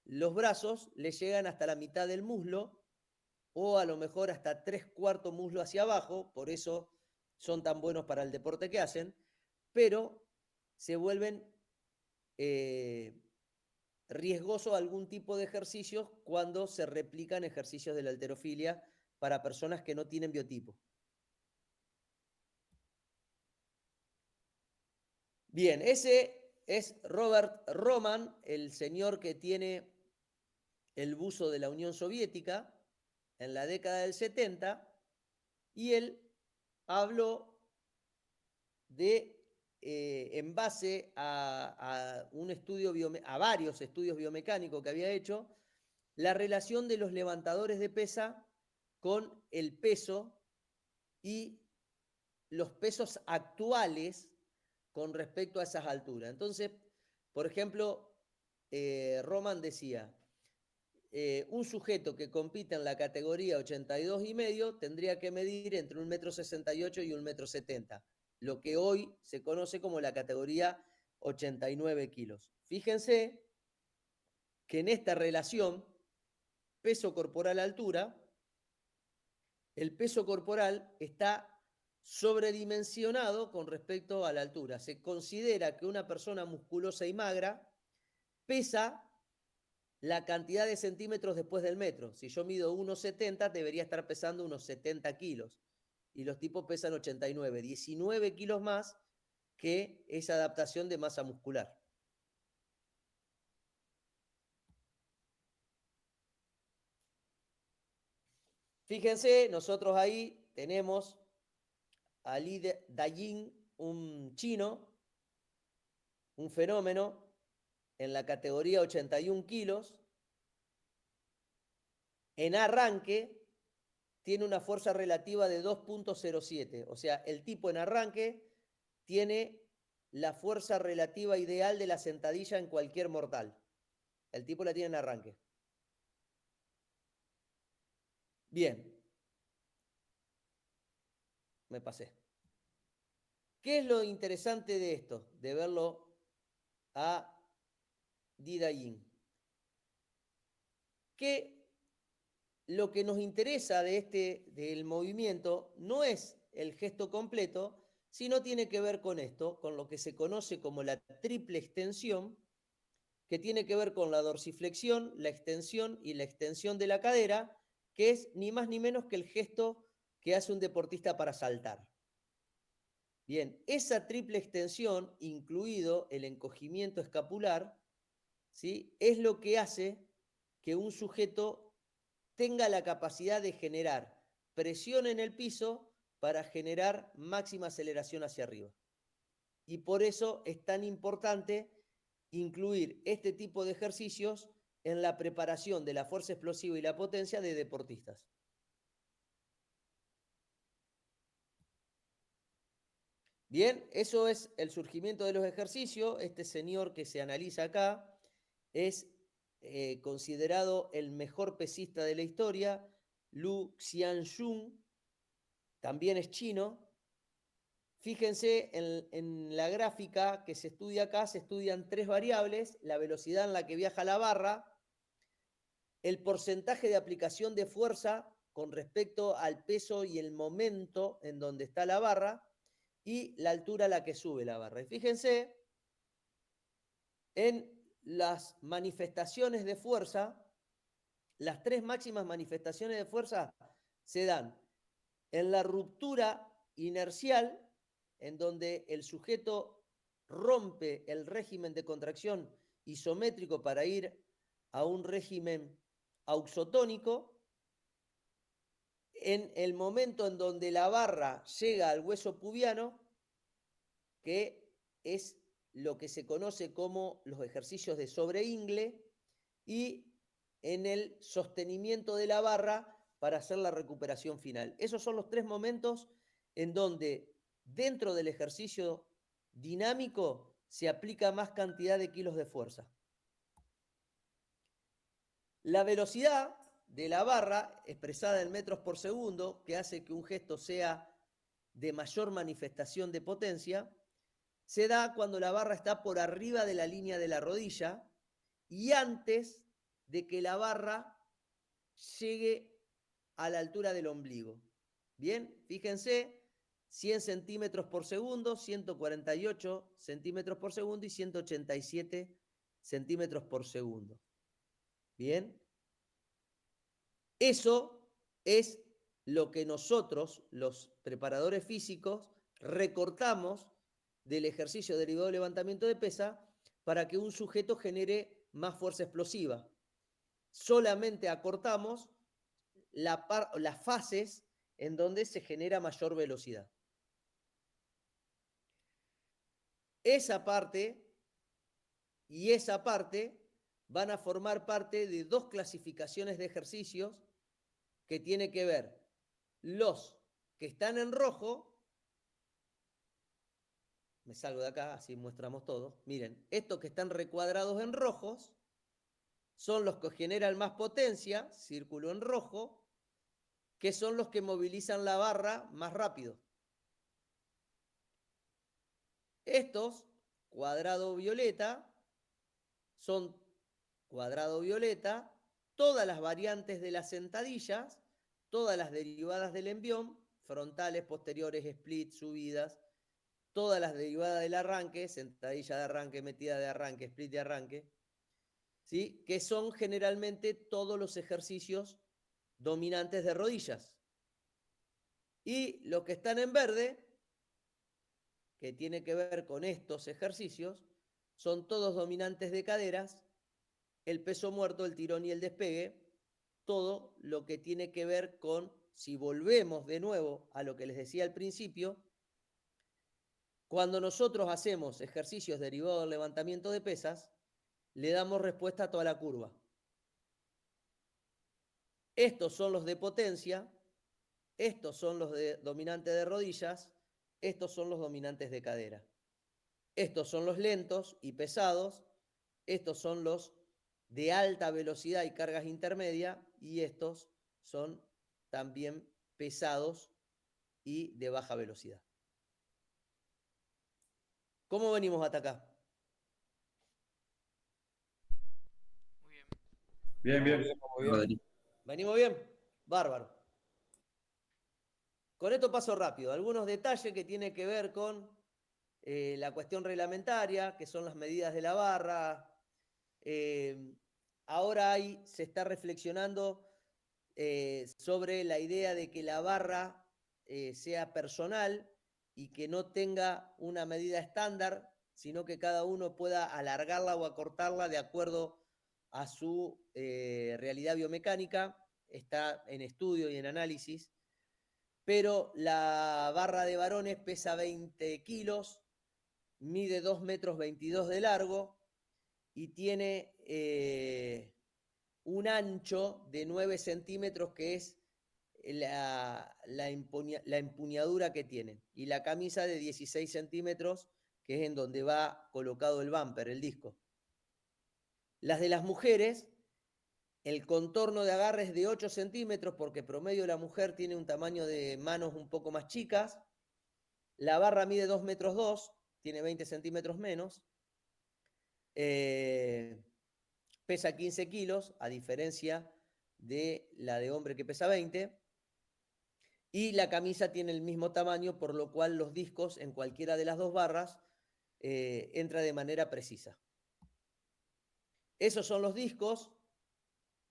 los brazos le llegan hasta la mitad del muslo o a lo mejor hasta 3/4 muslo hacia abajo, por eso son tan buenos para el deporte que hacen, pero se vuelven riesgosos algún tipo de ejercicios cuando se replican ejercicios de la halterofilia para personas que no tienen biotipo. Bien, ese es Robert Roman, el señor que tiene el buzo de la Unión Soviética en la década del 70, y él habló de, en base a varios estudios biomecánicos que había hecho, la relación de los levantadores de pesa con el peso y los pesos actuales con respecto a esas alturas. Entonces, por ejemplo, Roman decía, un sujeto que compite en la categoría 82,5 tendría que medir entre 1,68 m y 1,70 m, lo que hoy se conoce como la categoría 89 kilos. Fíjense que en esta relación peso corporal-altura, el peso corporal está sobredimensionado con respecto a la altura. Se considera que una persona musculosa y magra pesa la cantidad de centímetros después del metro. Si yo mido 1,70, debería estar pesando unos 70 kilos. Y los tipos pesan 89, 19 kilos más que esa adaptación de masa muscular. Fíjense, nosotros ahí tenemos a Li Daying, un chino, un fenómeno, en la categoría 81 kilos. En arranque tiene una fuerza relativa de 2.07. O sea, el tipo en arranque tiene la fuerza relativa ideal de la sentadilla en cualquier mortal. El tipo la tiene en arranque. Bien. Me pasé. ¿Qué es lo interesante de esto? De verlo a Li Daying. Que lo que nos interesa del movimiento no es el gesto completo, sino tiene que ver con esto, con lo que se conoce como la triple extensión, que tiene que ver con la dorsiflexión, la extensión y la extensión de la cadera, que es ni más ni menos que el gesto que hace un deportista para saltar. Bien, esa triple extensión, incluido el encogimiento escapular, ¿sí?, es lo que hace que un sujeto tenga la capacidad de generar presión en el piso para generar máxima aceleración hacia arriba. Y por eso es tan importante incluir este tipo de ejercicios en la preparación de la fuerza explosiva y la potencia de deportistas. Bien, eso es el surgimiento de los ejercicios. Este señor que se analiza acá es considerado el mejor pesista de la historia, Lu Xianxun, también es chino. Fíjense en la gráfica que se estudia acá, se estudian tres variables: la velocidad en la que viaja la barra, el porcentaje de aplicación de fuerza con respecto al peso y el momento en donde está la barra, y la altura a la que sube la barra. Y fíjense en las manifestaciones de fuerza, las tres máximas manifestaciones de fuerza se dan en la ruptura inercial, en donde el sujeto rompe el régimen de contracción isométrico para ir a un régimen auxotónico, en el momento en donde la barra llega al hueso pubiano, que es lo que se conoce como los ejercicios de sobreingle, y en el sostenimiento de la barra para hacer la recuperación final. Esos son los tres momentos en donde dentro del ejercicio dinámico se aplica más cantidad de kilos de fuerza. La velocidad de la barra, expresada en metros por segundo, que hace que un gesto sea de mayor manifestación de potencia, se da cuando la barra está por arriba de la línea de la rodilla y antes de que la barra llegue a la altura del ombligo. Bien, fíjense, 100 centímetros por segundo, 148 centímetros por segundo y 187 centímetros por segundo. Bien, eso es lo que nosotros, los preparadores físicos, recortamos del ejercicio derivado del levantamiento de pesa para que un sujeto genere más fuerza explosiva. Solamente acortamos las fases en donde se genera mayor velocidad. Esa parte y esa parte van a formar parte de dos clasificaciones de ejercicios que tiene que ver los que están en rojo. Me salgo de acá, así mostramos todo. Miren, estos que están recuadrados en rojos son los que generan más potencia, círculo en rojo, que son los que movilizan la barra más rápido. Estos, cuadrado violeta, son cuadrado violeta, todas las variantes de las sentadillas, todas las derivadas del envión, frontales, posteriores, split, subidas, todas las derivadas del arranque, sentadilla de arranque, metida de arranque, split de arranque, ¿sí? Que son generalmente todos los ejercicios dominantes de rodillas. Y los que están en verde, que tiene que ver con estos ejercicios, son todos dominantes de caderas, el peso muerto, el tirón y el despegue, todo lo que tiene que ver con, si volvemos de nuevo a lo que les decía al principio, cuando nosotros hacemos ejercicios derivados del levantamiento de pesas, le damos respuesta a toda la curva. Estos son los de potencia, estos son los de dominantes de rodillas, estos son los dominantes de cadera. Estos son los lentos y pesados, estos son los de alta velocidad y cargas intermedias, y estos son también pesados y de baja velocidad. ¿Cómo venimos hasta acá? Muy bien. Bien, bien. Muy bien. Rodri. ¿Venimos bien? Bárbaro. Con esto paso rápido. Algunos detalles que tienen que ver con la cuestión reglamentaria, que son las medidas de la barra. Ahora se está reflexionando sobre la idea de que la barra sea personal y que no tenga una medida estándar, sino que cada uno pueda alargarla o acortarla de acuerdo a su realidad biomecánica. Está en estudio y en análisis. Pero la barra de varones pesa 20 kilos, mide 2,22 metros de largo y tiene un ancho de 9 centímetros, que es la empuñadura que tiene, y la camisa de 16 centímetros, que es en donde va colocado el bumper, el disco. Las de las mujeres, el contorno de agarre es de 8 centímetros, porque promedio la mujer tiene un tamaño de manos un poco más chicas. La barra mide 2,2 metros, tiene 20 centímetros menos. Pesa 15 kilos, a diferencia de la de hombre que pesa 20. Y la camisa tiene el mismo tamaño, por lo cual los discos en cualquiera de las dos barras entra de manera precisa. Esos son los discos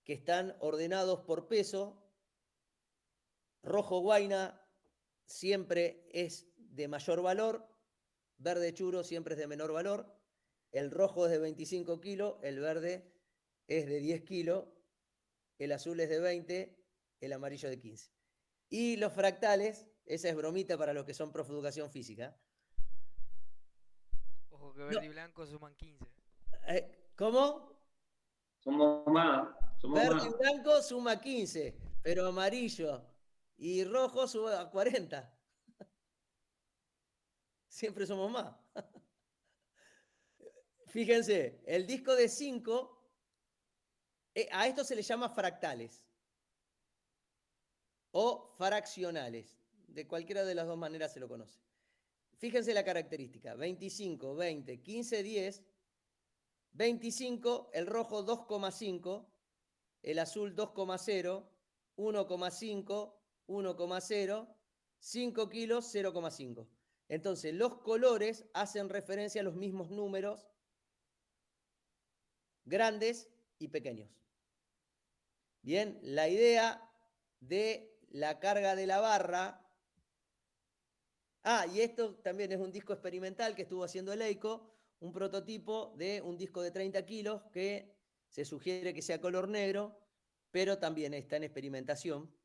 que están ordenados por peso. Rojo guaina siempre es de mayor valor, verde churo siempre es de menor valor. El rojo es de 25 kilos, el verde es de 10 kilos, el azul es de 20, el amarillo de 15. Y los fractales, esa es bromita para los que son profes de educación física. Ojo que verde y blanco suman 15. ¿Cómo? Somos más. Verde y blanco suma 15, pero amarillo y rojo suma 40. Siempre somos más. Fíjense, el disco de 5, a esto se le llama fractales o fraccionales. De cualquiera de las dos maneras se lo conoce. Fíjense la característica: 25, 20, 15, 10. 25, el rojo 2,5, el azul 2,0, 1,5, 1,0, 5 kilos, 0,5. Entonces, los colores hacen referencia a los mismos números, grandes y pequeños. Bien, la idea de la carga de la barra. Y esto también es un disco experimental que estuvo haciendo el EICO, un prototipo de un disco de 30 kilos que se sugiere que sea color negro, pero también está en experimentación.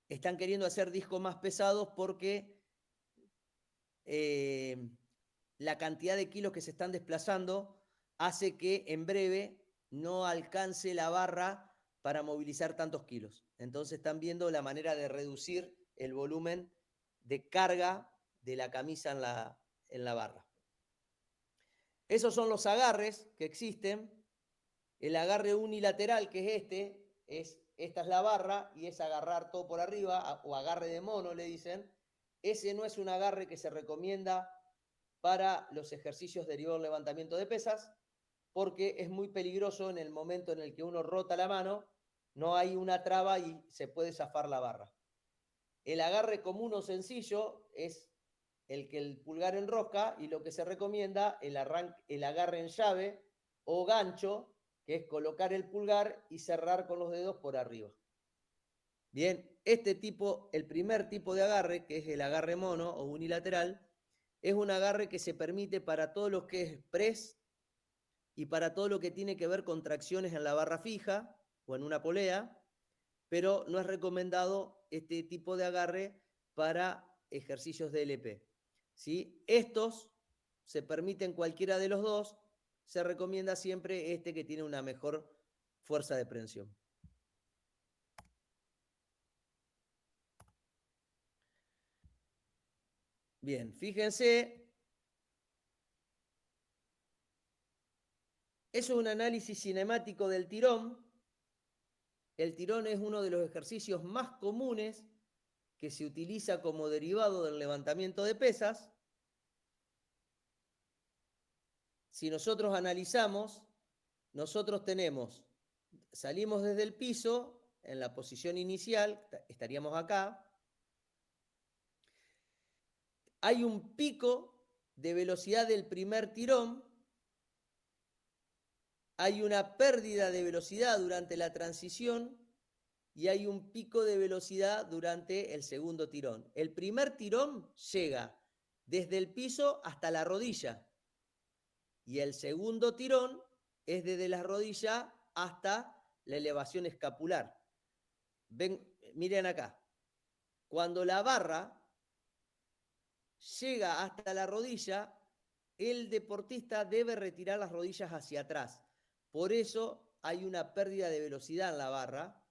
Están queriendo hacer discos más pesados porque la cantidad de kilos que se están desplazando hace que en breve no alcance la barra para movilizar tantos kilos. Entonces están viendo la manera de reducir el volumen de carga de la camisa en la barra. Esos son los agarres que existen. El agarre unilateral, que es esta es la barra y es agarrar todo por arriba, o agarre de mono le dicen. Ese no es un agarre que se recomienda para los ejercicios derivados del levantamiento de pesas. porque es muy peligroso en el momento en el que uno rota la mano, no hay una traba y se puede zafar la barra. El agarre común o sencillo es el que el pulgar enrosca, y lo que se recomienda el agarre en llave o gancho, que es colocar el pulgar y cerrar con los dedos por arriba. Bien, el primer tipo de agarre, que es el agarre mono o unilateral, es un agarre que se permite para todo lo que es press y para todo lo que tiene que ver con tracciones en la barra fija o en una polea, pero no es recomendado este tipo de agarre para ejercicios de LP. ¿Sí? Estos se permiten cualquiera de los dos, se recomienda siempre este que tiene una mejor fuerza de prensión. Bien, fíjense, eso es un análisis cinemático del tirón. El tirón es uno de los ejercicios más comunes que se utiliza como derivado del levantamiento de pesas. Si nosotros analizamos, nosotros salimos desde el piso, en la posición inicial, estaríamos acá. Hay un pico de velocidad del primer tirón, hay una pérdida de velocidad durante la transición y hay un pico de velocidad durante el segundo tirón. El primer tirón llega desde el piso hasta la rodilla y el segundo tirón es desde la rodilla hasta la elevación escapular. Miren acá. Cuando la barra llega hasta la rodilla, el deportista debe retirar las rodillas hacia atrás. Por eso hay una pérdida de velocidad en la barra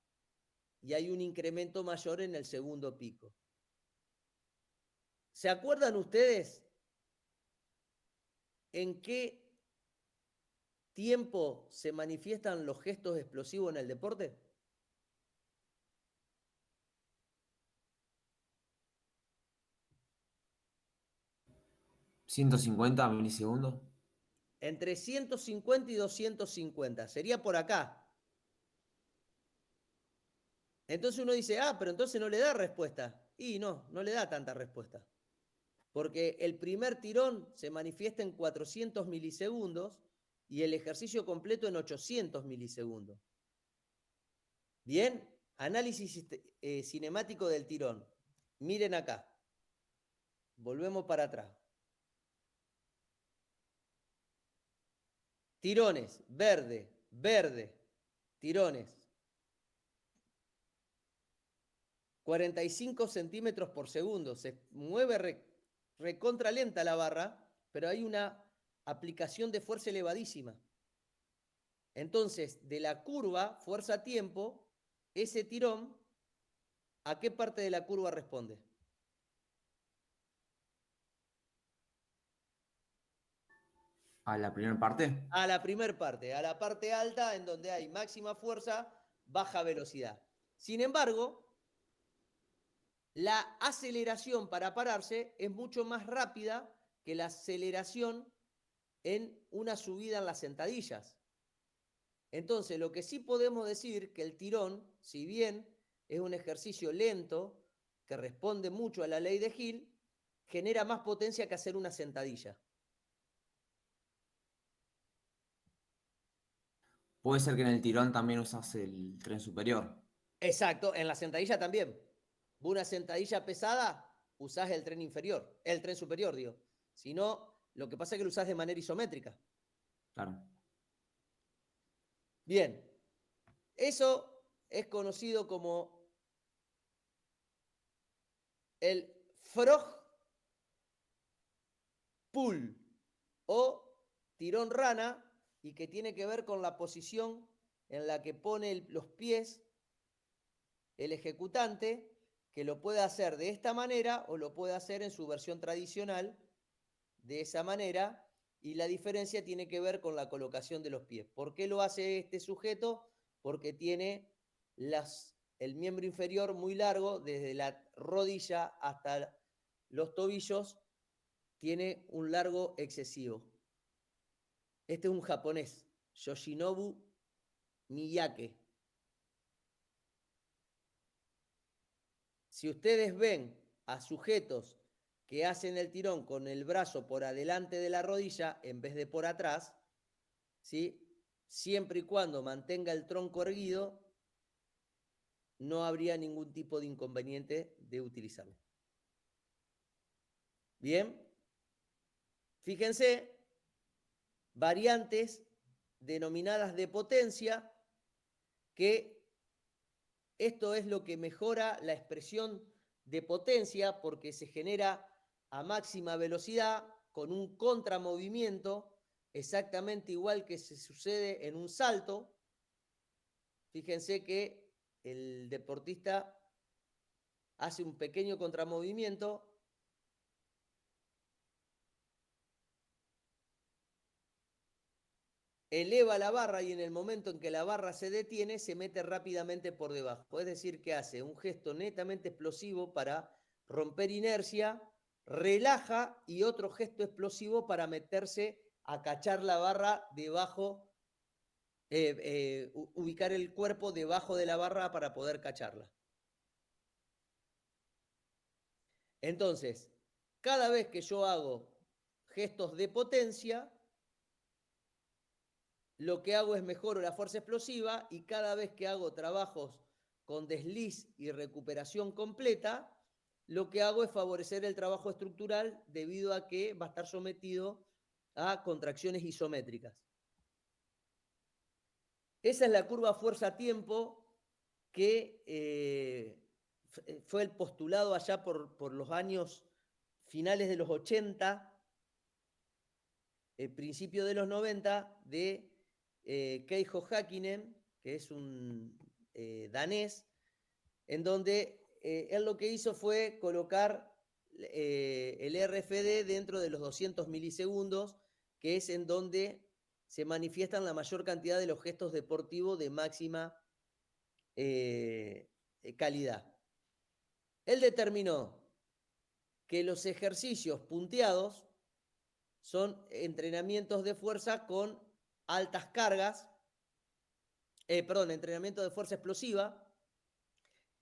y hay un incremento mayor en el segundo pico. ¿Se acuerdan ustedes en qué tiempo se manifiestan los gestos explosivos en el deporte? ¿150 milisegundos? Entre 150 y 250. Sería por acá. Entonces uno dice, pero entonces no le da respuesta. Y no le da tanta respuesta. Porque el primer tirón se manifiesta en 400 milisegundos y el ejercicio completo en 800 milisegundos. Bien, análisis cinemático del tirón. Miren acá. Volvemos para atrás. Tirones, verde, verde, tirones. 45 centímetros por segundo. Se mueve recontra lenta la barra, pero hay una aplicación de fuerza elevadísima. Entonces, de la curva, fuerza-tiempo, ese tirón, ¿a qué parte de la curva responde? ¿A la primera parte? A la primera parte, a la parte alta, en donde hay máxima fuerza, baja velocidad. Sin embargo, la aceleración para pararse es mucho más rápida que la aceleración en una subida en las sentadillas. Entonces, lo que sí podemos decir que el tirón, si bien es un ejercicio lento, que responde mucho a la ley de Hill, genera más potencia que hacer una sentadilla. Puede ser que en el tirón también usas el tren superior. Exacto, en la sentadilla también. Una sentadilla pesada, usás el tren inferior, el tren superior, digo. Si no, lo que pasa es que lo usás de manera isométrica. Claro. Bien, eso es conocido como el frog pull o tirón rana, y que tiene que ver con la posición en la que pone los pies el ejecutante, que lo puede hacer de esta manera o lo puede hacer en su versión tradicional de esa manera, y la diferencia tiene que ver con la colocación de los pies. ¿Por qué lo hace este sujeto? Porque tiene el miembro inferior muy largo, desde la rodilla hasta los tobillos, tiene un largo excesivo. Este es un japonés, Yoshinobu Miyake. Si ustedes ven a sujetos que hacen el tirón con el brazo por adelante de la rodilla en vez de por atrás, ¿sí? Siempre y cuando mantenga el tronco erguido, no habría ningún tipo de inconveniente de utilizarlo. Bien, fíjense, variantes denominadas de potencia, que esto es lo que mejora la expresión de potencia porque se genera a máxima velocidad con un contramovimiento exactamente igual que se sucede en un salto. Fíjense que el deportista hace un pequeño contramovimiento eleva la barra y en el momento en que la barra se detiene, se mete rápidamente por debajo. Es decir, que hace un gesto netamente explosivo para romper inercia, relaja y otro gesto explosivo para meterse a cachar la barra debajo, ubicar el cuerpo debajo de la barra para poder cacharla. Entonces, cada vez que yo hago gestos de potencia, lo que hago es mejoro la fuerza explosiva y cada vez que hago trabajos con desliz y recuperación completa, lo que hago es favorecer el trabajo estructural debido a que va a estar sometido a contracciones isométricas. Esa es la curva fuerza-tiempo que fue el postulado allá por los años finales de los 80, principio de los 90, de Keijo Häkkinen, que es un danés, en donde él lo que hizo fue colocar el RFD dentro de los 200 milisegundos, que es en donde se manifiestan la mayor cantidad de los gestos deportivos de máxima calidad. Él determinó que los ejercicios punteados son entrenamientos de fuerza con altas cargas, entrenamiento de fuerza explosiva,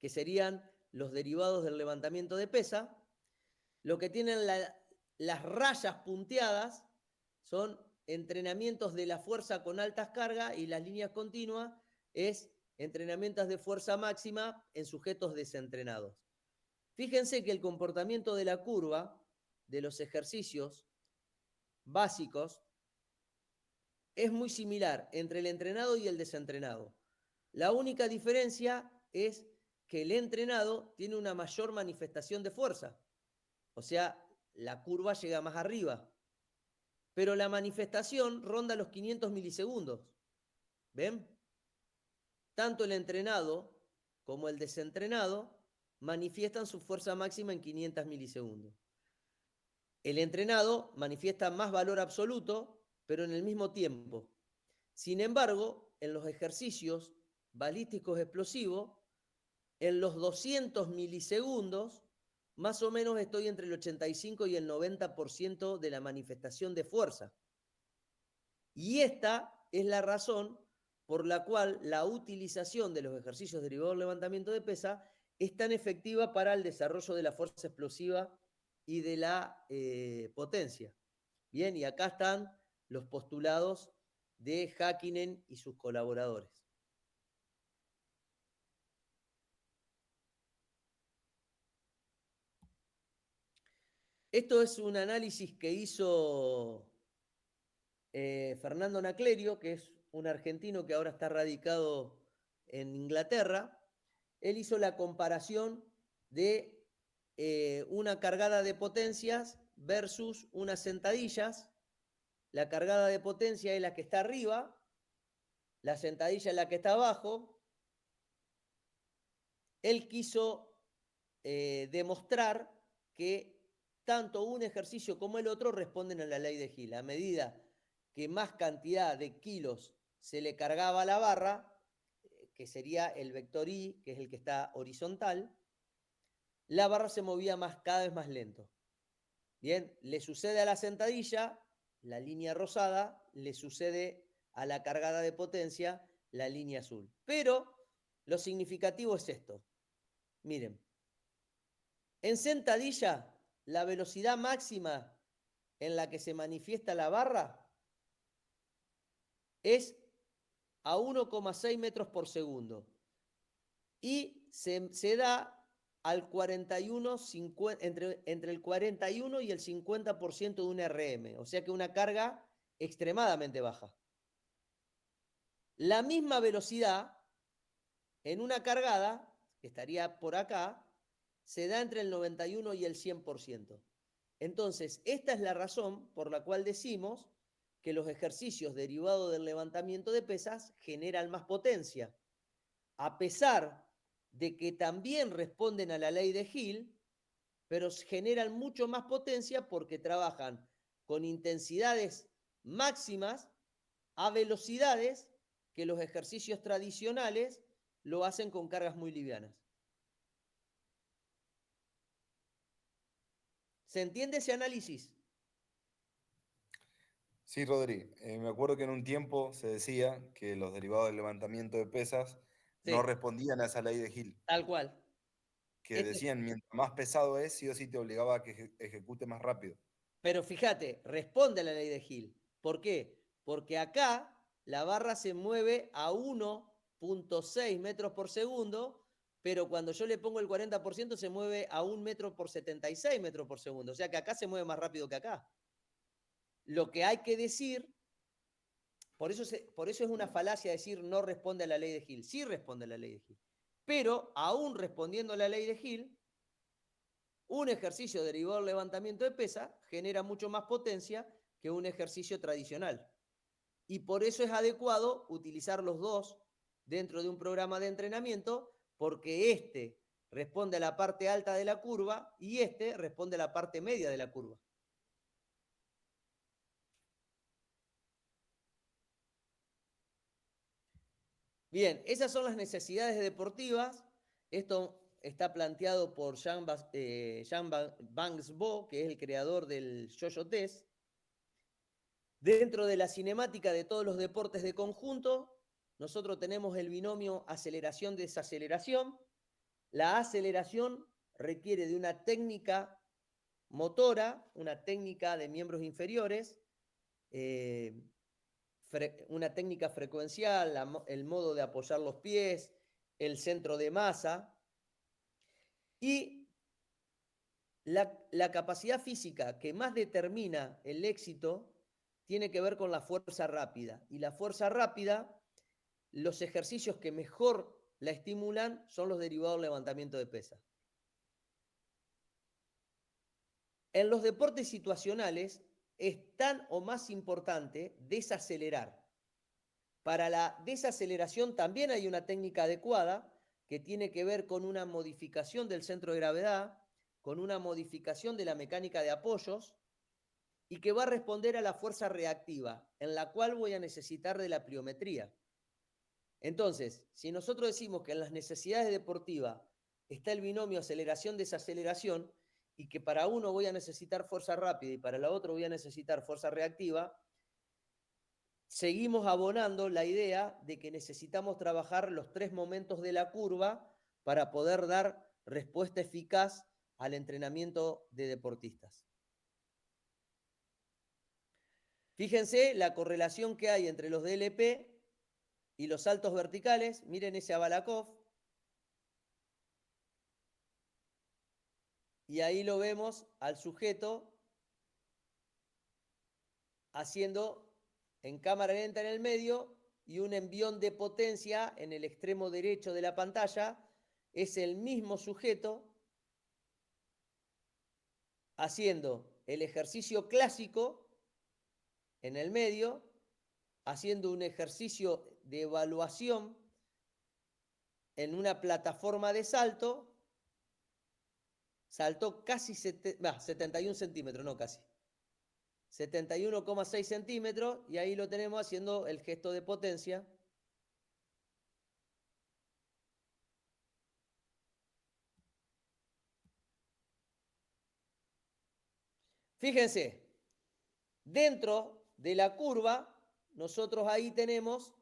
que serían los derivados del levantamiento de pesa. Lo que tienen las rayas punteadas son entrenamientos de la fuerza con altas cargas y las líneas continuas es entrenamientos de fuerza máxima en sujetos desentrenados. Fíjense que el comportamiento de la curva de los ejercicios básicos es muy similar entre el entrenado y el desentrenado. La única diferencia es que el entrenado tiene una mayor manifestación de fuerza. O sea, la curva llega más arriba. Pero la manifestación ronda los 500 milisegundos. ¿Ven? Tanto el entrenado como el desentrenado manifiestan su fuerza máxima en 500 milisegundos. El entrenado manifiesta más valor absoluto, pero en el mismo tiempo. Sin embargo, en los ejercicios balísticos explosivos, en los 200 milisegundos, más o menos estoy entre el 85 y el 90% de la manifestación de fuerza. Y esta es la razón por la cual la utilización de los ejercicios derivados del levantamiento de pesa es tan efectiva para el desarrollo de la fuerza explosiva y de la potencia. Bien, y acá están los postulados de Häkkinen y sus colaboradores. Esto es un análisis que hizo Fernando Naclerio, que es un argentino que ahora está radicado en Inglaterra. Él hizo la comparación de una cargada de potencias versus unas sentadillas. La cargada de potencia es la que está arriba, la sentadilla es la que está abajo. Él quiso demostrar que tanto un ejercicio como el otro responden a la ley de Hill. A medida que más cantidad de kilos se le cargaba a la barra, que sería el vector I, que es el que está horizontal, la barra se movía cada vez más lento. Bien, le sucede a la sentadilla, la línea rosada, le sucede a la cargada de potencia, la línea azul. Pero lo significativo es esto. Miren, en sentadilla, la velocidad máxima en la que se manifiesta la barra es a 1,6 metros por segundo y se da al 41, entre el 41 y el 50% de un RM, o sea que una carga extremadamente baja. La misma velocidad en una cargada, que estaría por acá, se da entre el 91 y el 100%. Entonces, esta es la razón por la cual decimos que los ejercicios derivados del levantamiento de pesas generan más potencia, a pesar de que también responden a la ley de Hill, pero generan mucho más potencia porque trabajan con intensidades máximas a velocidades que los ejercicios tradicionales lo hacen con cargas muy livianas. ¿Se entiende ese análisis? Sí, Rodri. Me acuerdo que en un tiempo se decía que los derivados del levantamiento de pesas no Sí, respondían a esa ley de Hill, tal cual. que decían mientras más pesado es, sí o sí te obligaba a que ejecute más rápido. Pero fíjate, responde a la ley de Hill. ¿Por qué? Porque acá la barra se mueve a 1,6 metros por segundo, pero cuando yo le pongo el 40% se mueve a 1 metro por 76 metros por segundo. O sea que acá se mueve más rápido que acá. Lo que hay que decir, por eso es una falacia decir no responde a la ley de Hill. Sí responde a la ley de Hill. Pero aún respondiendo a la ley de Hill, un ejercicio derivado del levantamiento de pesa genera mucho más potencia que un ejercicio tradicional. Y por eso es adecuado utilizar los dos dentro de un programa de entrenamiento, porque este responde a la parte alta de la curva y este responde a la parte media de la curva. Bien, esas son las necesidades deportivas. Esto está planteado por Jean Banks Bo, que es el creador del yo-yo test. Dentro de la cinemática de todos los deportes de conjunto, nosotros tenemos el binomio aceleración-desaceleración. La aceleración requiere de una técnica motora, una técnica de miembros inferiores, una técnica frecuencial, el modo de apoyar los pies, el centro de masa. Y la capacidad física que más determina el éxito tiene que ver con la fuerza rápida. Y la fuerza rápida, los ejercicios que mejor la estimulan son los derivados del levantamiento de pesas. En los deportes situacionales es tan o más importante desacelerar. Para la desaceleración también hay una técnica adecuada que tiene que ver con una modificación del centro de gravedad, con una modificación de la mecánica de apoyos y que va a responder a la fuerza reactiva, en la cual voy a necesitar de la pliometría. Entonces, si nosotros decimos que en las necesidades deportivas está el binomio aceleración-desaceleración y que para uno voy a necesitar fuerza rápida y para el otro voy a necesitar fuerza reactiva, seguimos abonando la idea de que necesitamos trabajar los tres momentos de la curva para poder dar respuesta eficaz al entrenamiento de deportistas. Fíjense la correlación que hay entre los DLP y los saltos verticales. Miren ese Abalakov. Y ahí lo vemos al sujeto haciendo en cámara lenta en el medio y un envión de potencia en el extremo derecho de la pantalla. Es el mismo sujeto haciendo el ejercicio clásico en el medio, haciendo un ejercicio de evaluación en una plataforma de salto. Saltó casi 71 centímetros, no casi. 71,6 centímetros y ahí lo tenemos haciendo el gesto de potencia. Fíjense, dentro de la curva nosotros ahí tenemos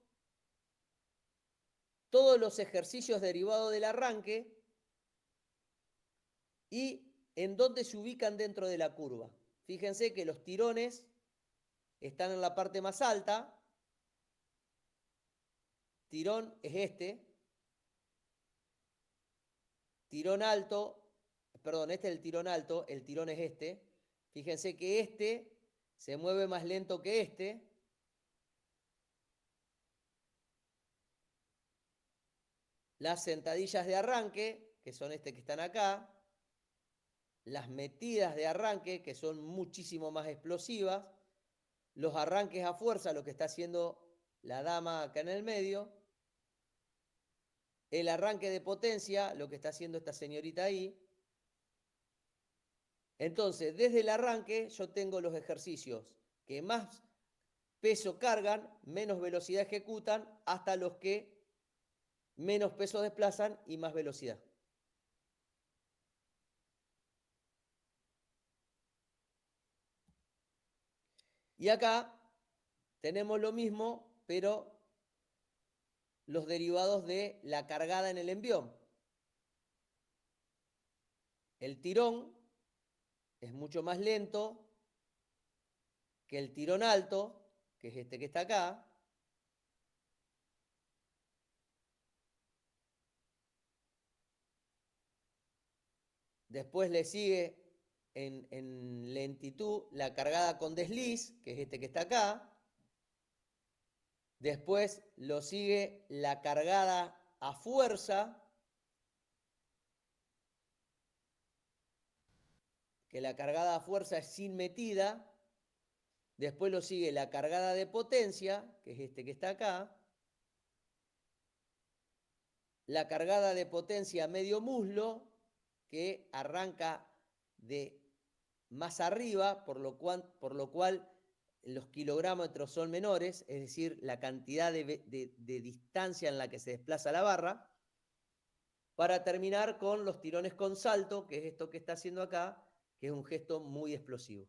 todos los ejercicios derivados del arranque y en dónde se ubican dentro de la curva. Fíjense que los tirones están en la parte más alta. Tirón es este. Tirón alto, perdón, este es el tirón alto, el tirón es este. Fíjense que este se mueve más lento que este. Las sentadillas de arranque, que son este que están acá. Las metidas de arranque, que son muchísimo más explosivas. Los arranques a fuerza, lo que está haciendo la dama acá en el medio. El arranque de potencia, lo que está haciendo esta señorita ahí. Entonces, desde el arranque yo tengo los ejercicios que más peso cargan, menos velocidad ejecutan, hasta los que menos peso desplazan y más velocidad. Y acá tenemos lo mismo, pero los derivados de la cargada en el envión. El tirón es mucho más lento que el tirón alto, que es este que está acá. Después le sigue en lentitud la cargada con desliz, que es este que está acá. Después lo sigue la cargada a fuerza, que la cargada a fuerza es sin metida. Después lo sigue la cargada de potencia, que es este que está acá. La cargada de potencia a medio muslo, que arranca de más arriba, por lo cual los kilográmetros son menores, es decir, la cantidad de distancia en la que se desplaza la barra, para terminar con los tirones con salto, que es esto que está haciendo acá, que es un gesto muy explosivo.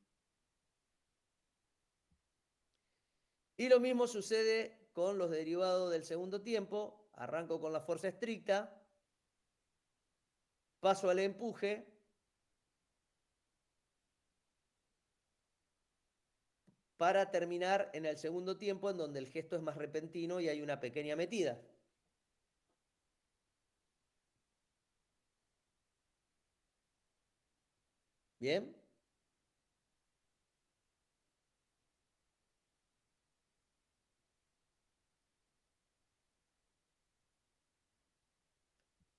Y lo mismo sucede con los derivados del segundo tiempo. Arranco con la fuerza estricta, paso al empuje, para terminar en el segundo tiempo, en donde el gesto es más repentino y hay una pequeña metida. ¿Bien?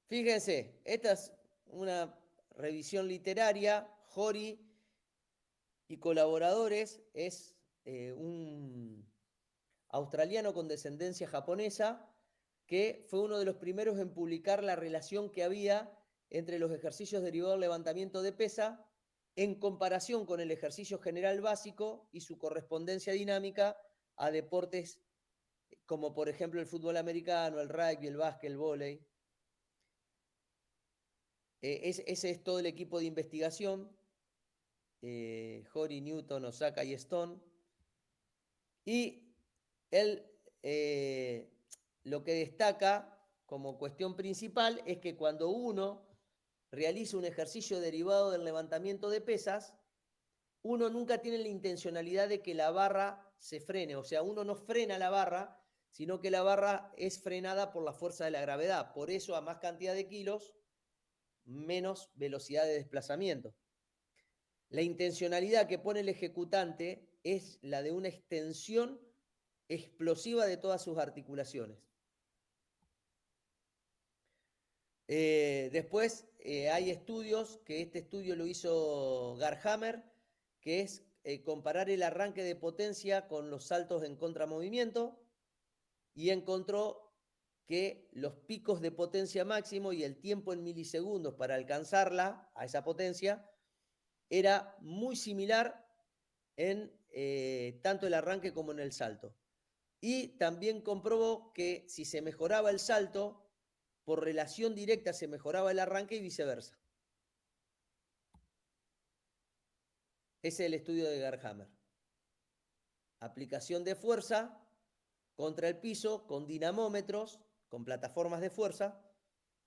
Fíjense, esta es una revisión literaria. Hori y colaboradores es un australiano con descendencia japonesa que fue uno de los primeros en publicar la relación que había entre los ejercicios derivados del levantamiento de pesa en comparación con el ejercicio general básico y su correspondencia dinámica a deportes como por ejemplo el fútbol americano, el rugby, el básquet, el vóley. Ese es todo el equipo de investigación. Hori, Newton, Osaka y Stone. Y él lo que destaca como cuestión principal es que cuando uno realiza un ejercicio derivado del levantamiento de pesas, uno nunca tiene la intencionalidad de que la barra se frene. O sea, uno no frena la barra, sino que la barra es frenada por la fuerza de la gravedad. Por eso, a más cantidad de kilos, menos velocidad de desplazamiento. La intencionalidad que pone el ejecutante es la de una extensión explosiva de todas sus articulaciones. Después hay estudios, que este estudio lo hizo Garhammer, que es comparar el arranque de potencia con los saltos en contramovimiento, y encontró que los picos de potencia máximo y el tiempo en milisegundos para alcanzarla, a esa potencia, era muy similar en tanto el arranque como en el salto. Y también comprobó que si se mejoraba el salto, por relación directa se mejoraba el arranque y viceversa. Ese es el estudio de Garhammer. Aplicación de fuerza contra el piso con dinamómetros, con plataformas de fuerza,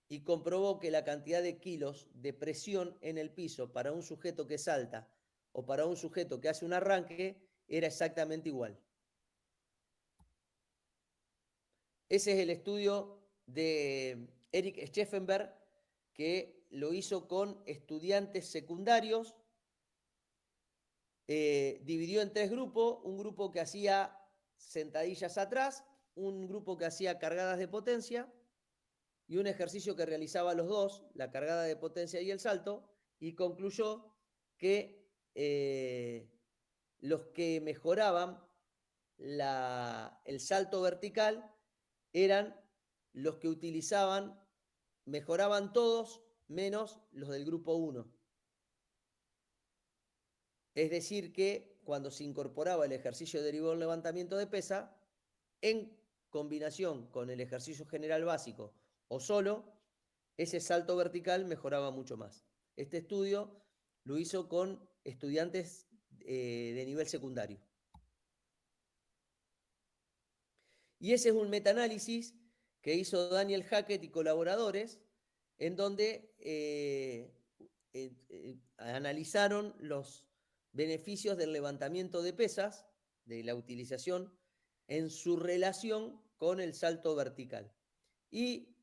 y comprobó que la cantidad de kilos de presión en el piso para un sujeto que salta o para un sujeto que hace un arranque era exactamente igual. Ese es el estudio de Eric Scheffenberg, que lo hizo con estudiantes secundarios. Dividió en 3 grupos, un grupo que hacía sentadillas atrás, un grupo que hacía cargadas de potencia y un ejercicio que realizaba los dos, la cargada de potencia y el salto, y concluyó que los que mejoraban el salto vertical eran los que mejoraban todos menos los del grupo 1. Es decir que cuando se incorporaba el ejercicio derivado del levantamiento de pesa, en combinación con el ejercicio general básico o solo, ese salto vertical mejoraba mucho más. Este estudio lo hizo con estudiantes de nivel secundario. Y ese es un metaanálisis que hizo Daniel Hackett y colaboradores, en donde analizaron los beneficios del levantamiento de pesas, de la utilización, en su relación con el salto vertical. Y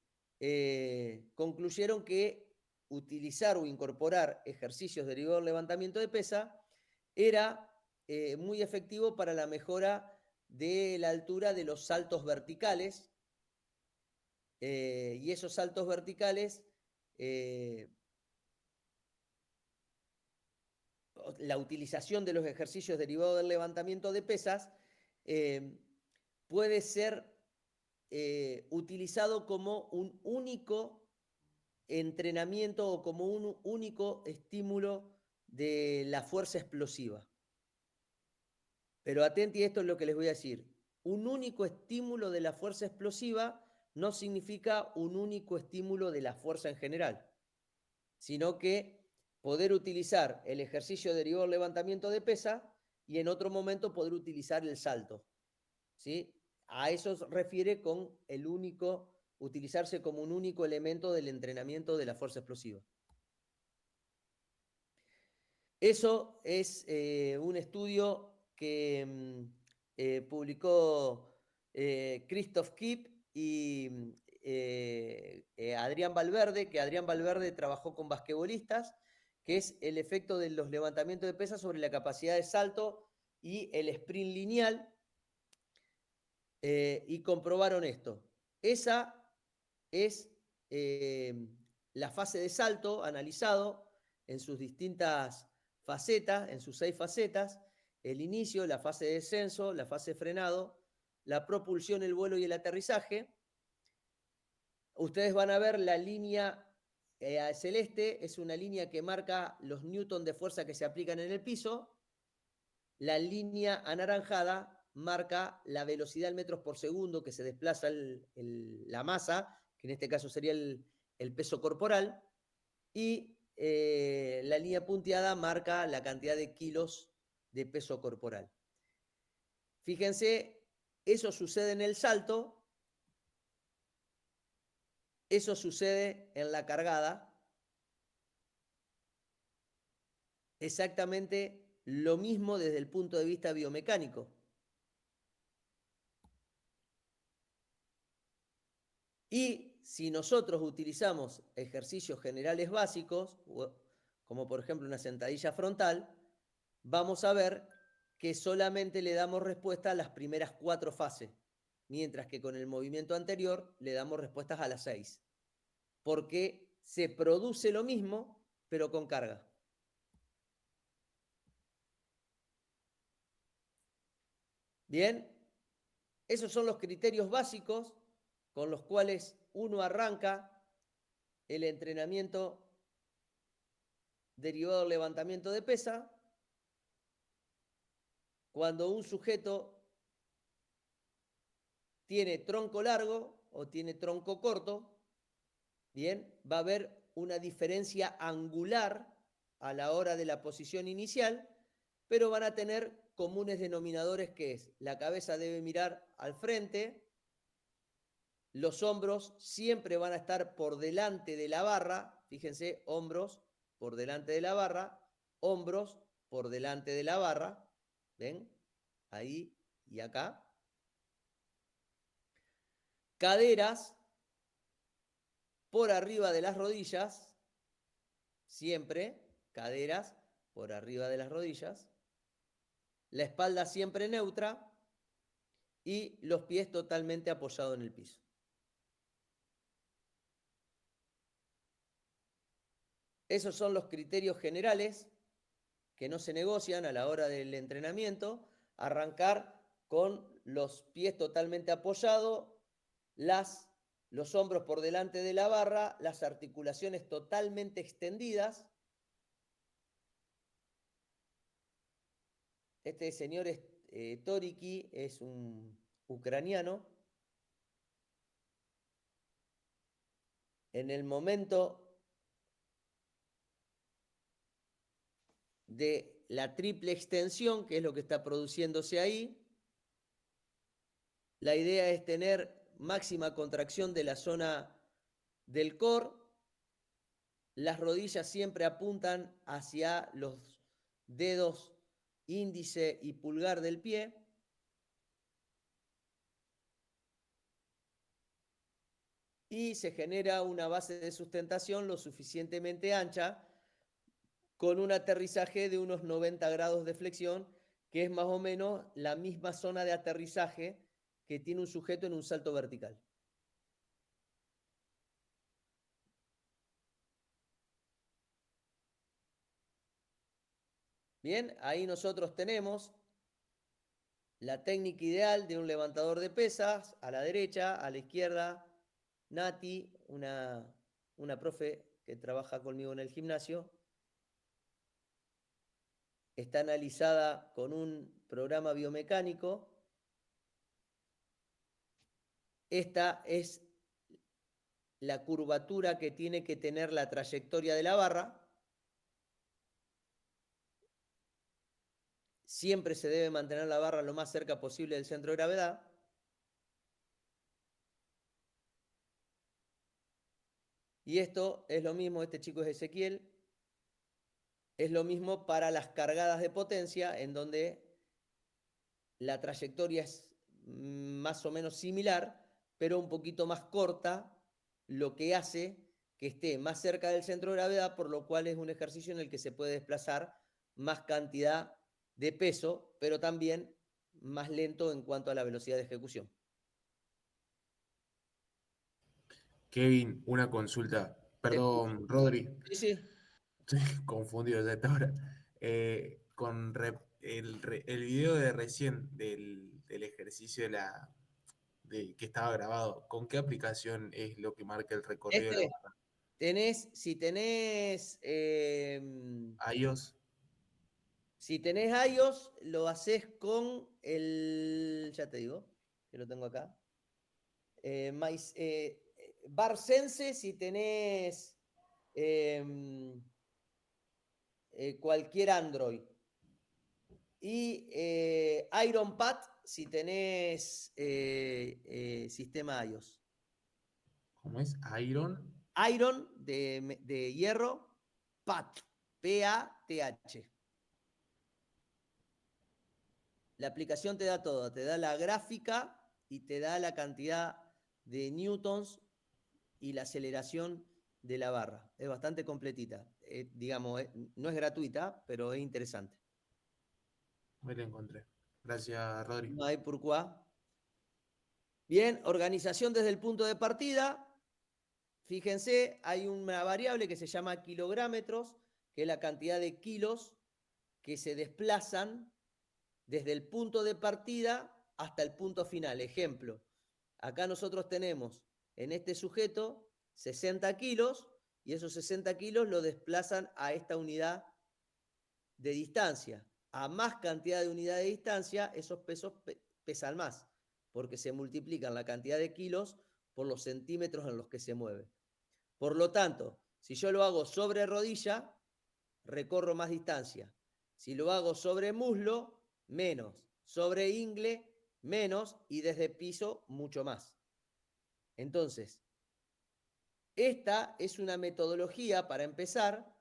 concluyeron que utilizar o incorporar ejercicios derivados del levantamiento de pesa era muy efectivo para la mejora de la altura de los saltos verticales, y esos saltos verticales, la utilización de los ejercicios derivados del levantamiento de pesas puede ser utilizado como un único entrenamiento o como un único estímulo de la fuerza explosiva. Pero atenti, esto es lo que les voy a decir. Un único estímulo de la fuerza explosiva no significa un único estímulo de la fuerza en general, sino que poder utilizar el ejercicio derivado del levantamiento de pesa y en otro momento poder utilizar el salto, ¿sí? A eso se refiere con utilizarse como un único elemento del entrenamiento de la fuerza explosiva. Eso es un estudio que publicó Christoph Kipp y Adrián Valverde, que Adrián Valverde trabajó con basquetbolistas, que es el efecto de los levantamientos de pesas sobre la capacidad de salto y el sprint lineal, y comprobaron esto. Esa es la fase de salto analizado en sus distintas facetas, en sus 6 facetas: el inicio, la fase de descenso, la fase de frenado, la propulsión, el vuelo y el aterrizaje. Ustedes van a ver la línea celeste, es una línea que marca los newton de fuerza que se aplican en el piso. La línea anaranjada marca la velocidad en metros por segundo que se desplaza la masa, que en este caso sería el peso corporal, y la línea punteada marca la cantidad de kilos de peso corporal. Fíjense, eso sucede en el salto, eso sucede en la cargada, exactamente lo mismo desde el punto de vista biomecánico. Y si nosotros utilizamos ejercicios generales básicos, como por ejemplo una sentadilla frontal, vamos a ver que solamente le damos respuesta a las primeras 4 fases, mientras que con el movimiento anterior le damos respuestas a las 6, porque se produce lo mismo, pero con carga. Bien, esos son los criterios básicos con los cuales uno arranca el entrenamiento derivado del levantamiento de pesa. Cuando un sujeto tiene tronco largo o tiene tronco corto, bien, va a haber una diferencia angular a la hora de la posición inicial, pero van a tener comunes denominadores que es, la cabeza debe mirar al frente, los hombros siempre van a estar por delante de la barra, fíjense, hombros por delante de la barra, hombros por delante de la barra, ¿ven? Ahí y acá. Caderas por arriba de las rodillas, siempre, caderas por arriba de las rodillas. La espalda siempre neutra y los pies totalmente apoyados en el piso. Esos son los criterios generales que no se negocian a la hora del entrenamiento. Arrancar con los pies totalmente apoyados, los hombros por delante de la barra, las articulaciones totalmente extendidas. Este señor Toriki es un ucraniano. En el momento de la triple extensión, que es lo que está produciéndose ahí, la idea es tener máxima contracción de la zona del core. Las rodillas siempre apuntan hacia los dedos índice y pulgar del pie. Y se genera una base de sustentación lo suficientemente ancha con un aterrizaje de unos 90 grados de flexión, que es más o menos la misma zona de aterrizaje que tiene un sujeto en un salto vertical. Bien, ahí nosotros tenemos la técnica ideal de un levantador de pesas, a la derecha, a la izquierda, Nati, una profe que trabaja conmigo en el gimnasio. Está analizada con un programa biomecánico. Esta es la curvatura que tiene que tener la trayectoria de la barra. Siempre se debe mantener la barra lo más cerca posible del centro de gravedad. Y esto es lo mismo, este chico es Ezequiel, es lo mismo para las cargadas de potencia, en donde la trayectoria es más o menos similar, pero un poquito más corta, lo que hace que esté más cerca del centro de gravedad, por lo cual es un ejercicio en el que se puede desplazar más cantidad de peso, pero también más lento en cuanto a la velocidad de ejecución. Kevin, una consulta. Perdón, Rodri, Sí, sí. estoy confundido ya esta hora. El video de recién del ejercicio que estaba grabado, ¿con qué aplicación es lo que marca el recorrido de la barra? Si tenés iOS. Si tenés iOS, lo haces con ya te digo, que lo tengo acá. BarSense, si tenés cualquier Android. Y IronPad, si tenés sistema iOS. ¿Cómo es? Iron. Iron de hierro, PAT, P-A-T-H. La aplicación te da todo, te da la gráfica y te da la cantidad de newtons y la aceleración de la barra. Es bastante completita. Digamos, no es gratuita, pero es interesante. Me la encontré. Gracias, Rodri. No hay por qué. Bien, organización desde el punto de partida. Fíjense, hay una variable que se llama kilográmetros, que es la cantidad de kilos que se desplazan desde el punto de partida hasta el punto final. Ejemplo, acá nosotros tenemos en este sujeto 60 kilos y esos 60 kilos lo desplazan a esta unidad de distancia. A más cantidad de unidad de distancia, esos pesos pesan más, porque se multiplican la cantidad de kilos por los centímetros en los que se mueve. Por lo tanto, si yo lo hago sobre rodilla, recorro más distancia. Si lo hago sobre muslo, menos. Sobre ingle, menos. Y desde piso, mucho más. Entonces, esta es una metodología, para empezar,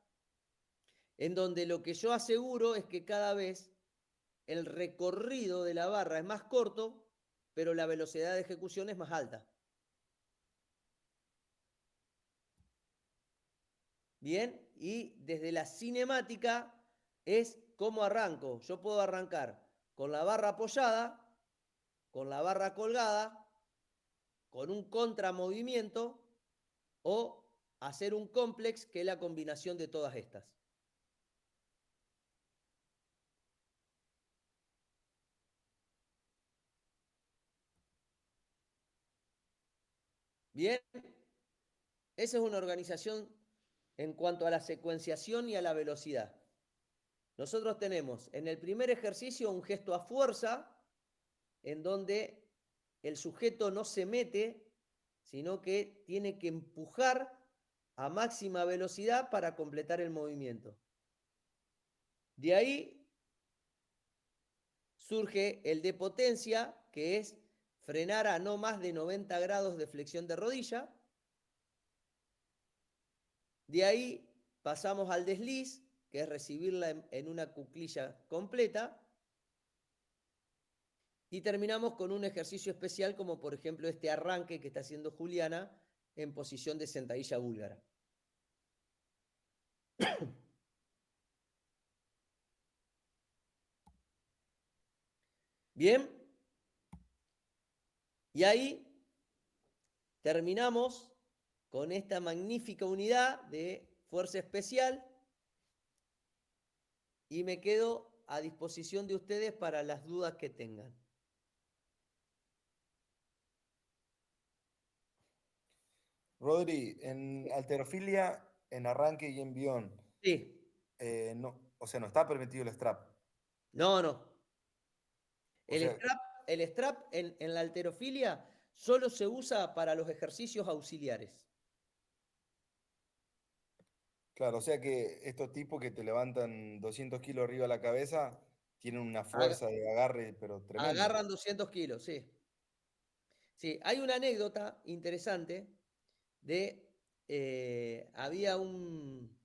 en donde lo que yo aseguro es que cada vez el recorrido de la barra es más corto, pero la velocidad de ejecución es más alta. Bien, y desde la cinemática es cómo arranco. Yo puedo arrancar con la barra apoyada, con la barra colgada, con un contramovimiento o hacer un complex, que es la combinación de todas estas. Bien, esa es una organización en cuanto a la secuenciación y a la velocidad. Nosotros tenemos en el primer ejercicio un gesto a fuerza, en donde el sujeto no se mete, sino que tiene que empujar a máxima velocidad para completar el movimiento. De ahí surge el de potencia, que es frenar a no más de 90 grados de flexión de rodilla. De ahí pasamos al desliz, que es recibirla en una cuclilla completa. Y terminamos con un ejercicio especial, como por ejemplo este arranque que está haciendo Juliana en posición de sentadilla búlgara. Bien, y ahí terminamos con esta magnífica unidad de fuerza especial y me quedo a disposición de ustedes para las dudas que tengan. Rodri, en halterofilia, en arranque y envión, Sí, no, o sea, no está permitido el strap. no, no. O sea, El strap en la halterofilia solo se usa para los ejercicios auxiliares. claro, o sea que estos tipos que te levantan 200 kilos arriba de la cabeza tienen una Aga- fuerza de agarre, pero tremenda. Agarran 200 kilos, sí. Sí, hay una anécdota interesante de, había un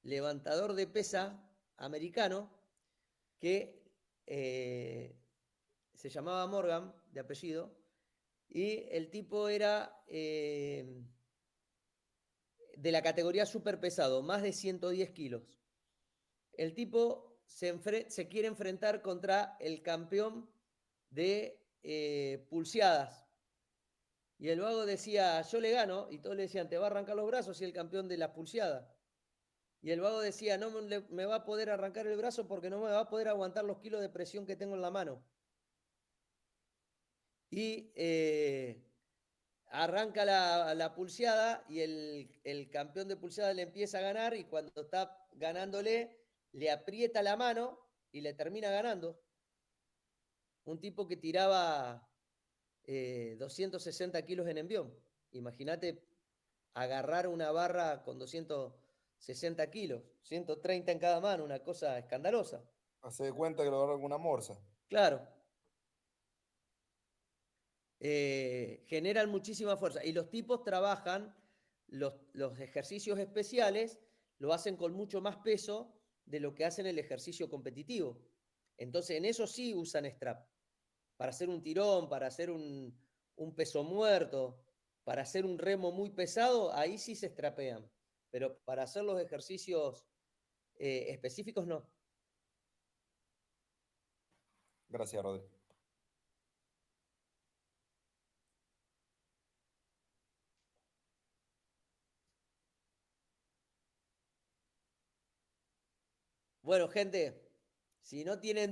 levantador de pesa americano que se llamaba Morgan, de apellido, y el tipo era de la categoría super pesado, más de 110 kilos. El tipo se quiere enfrentar contra el campeón de pulseadas. Y el vago decía, yo le gano, y todos le decían, te va a arrancar los brazos y el campeón de las pulseadas. Y el vago decía, no me va a poder arrancar el brazo porque no me va a poder aguantar los kilos de presión que tengo en la mano. Y arranca la pulseada y el campeón de pulseada le empieza a ganar y cuando está ganándole, le aprieta la mano y le termina ganando. Un tipo que tiraba 260 kilos en envión. Imagínate agarrar una barra con 260 kilos, 130 en cada mano, una cosa escandalosa. Hace de cuenta que lo agarra con una morsa. Claro. Generan muchísima fuerza. Y los tipos trabajan, los ejercicios especiales lo hacen con mucho más peso de lo que hacen el ejercicio competitivo. Entonces, en eso sí usan strap. Para hacer un tirón, para hacer un peso muerto, para hacer un remo muy pesado, ahí sí se strapean. Pero para hacer los ejercicios específicos, no. Gracias, Rodri. Bueno, gente, si no tienen dudas.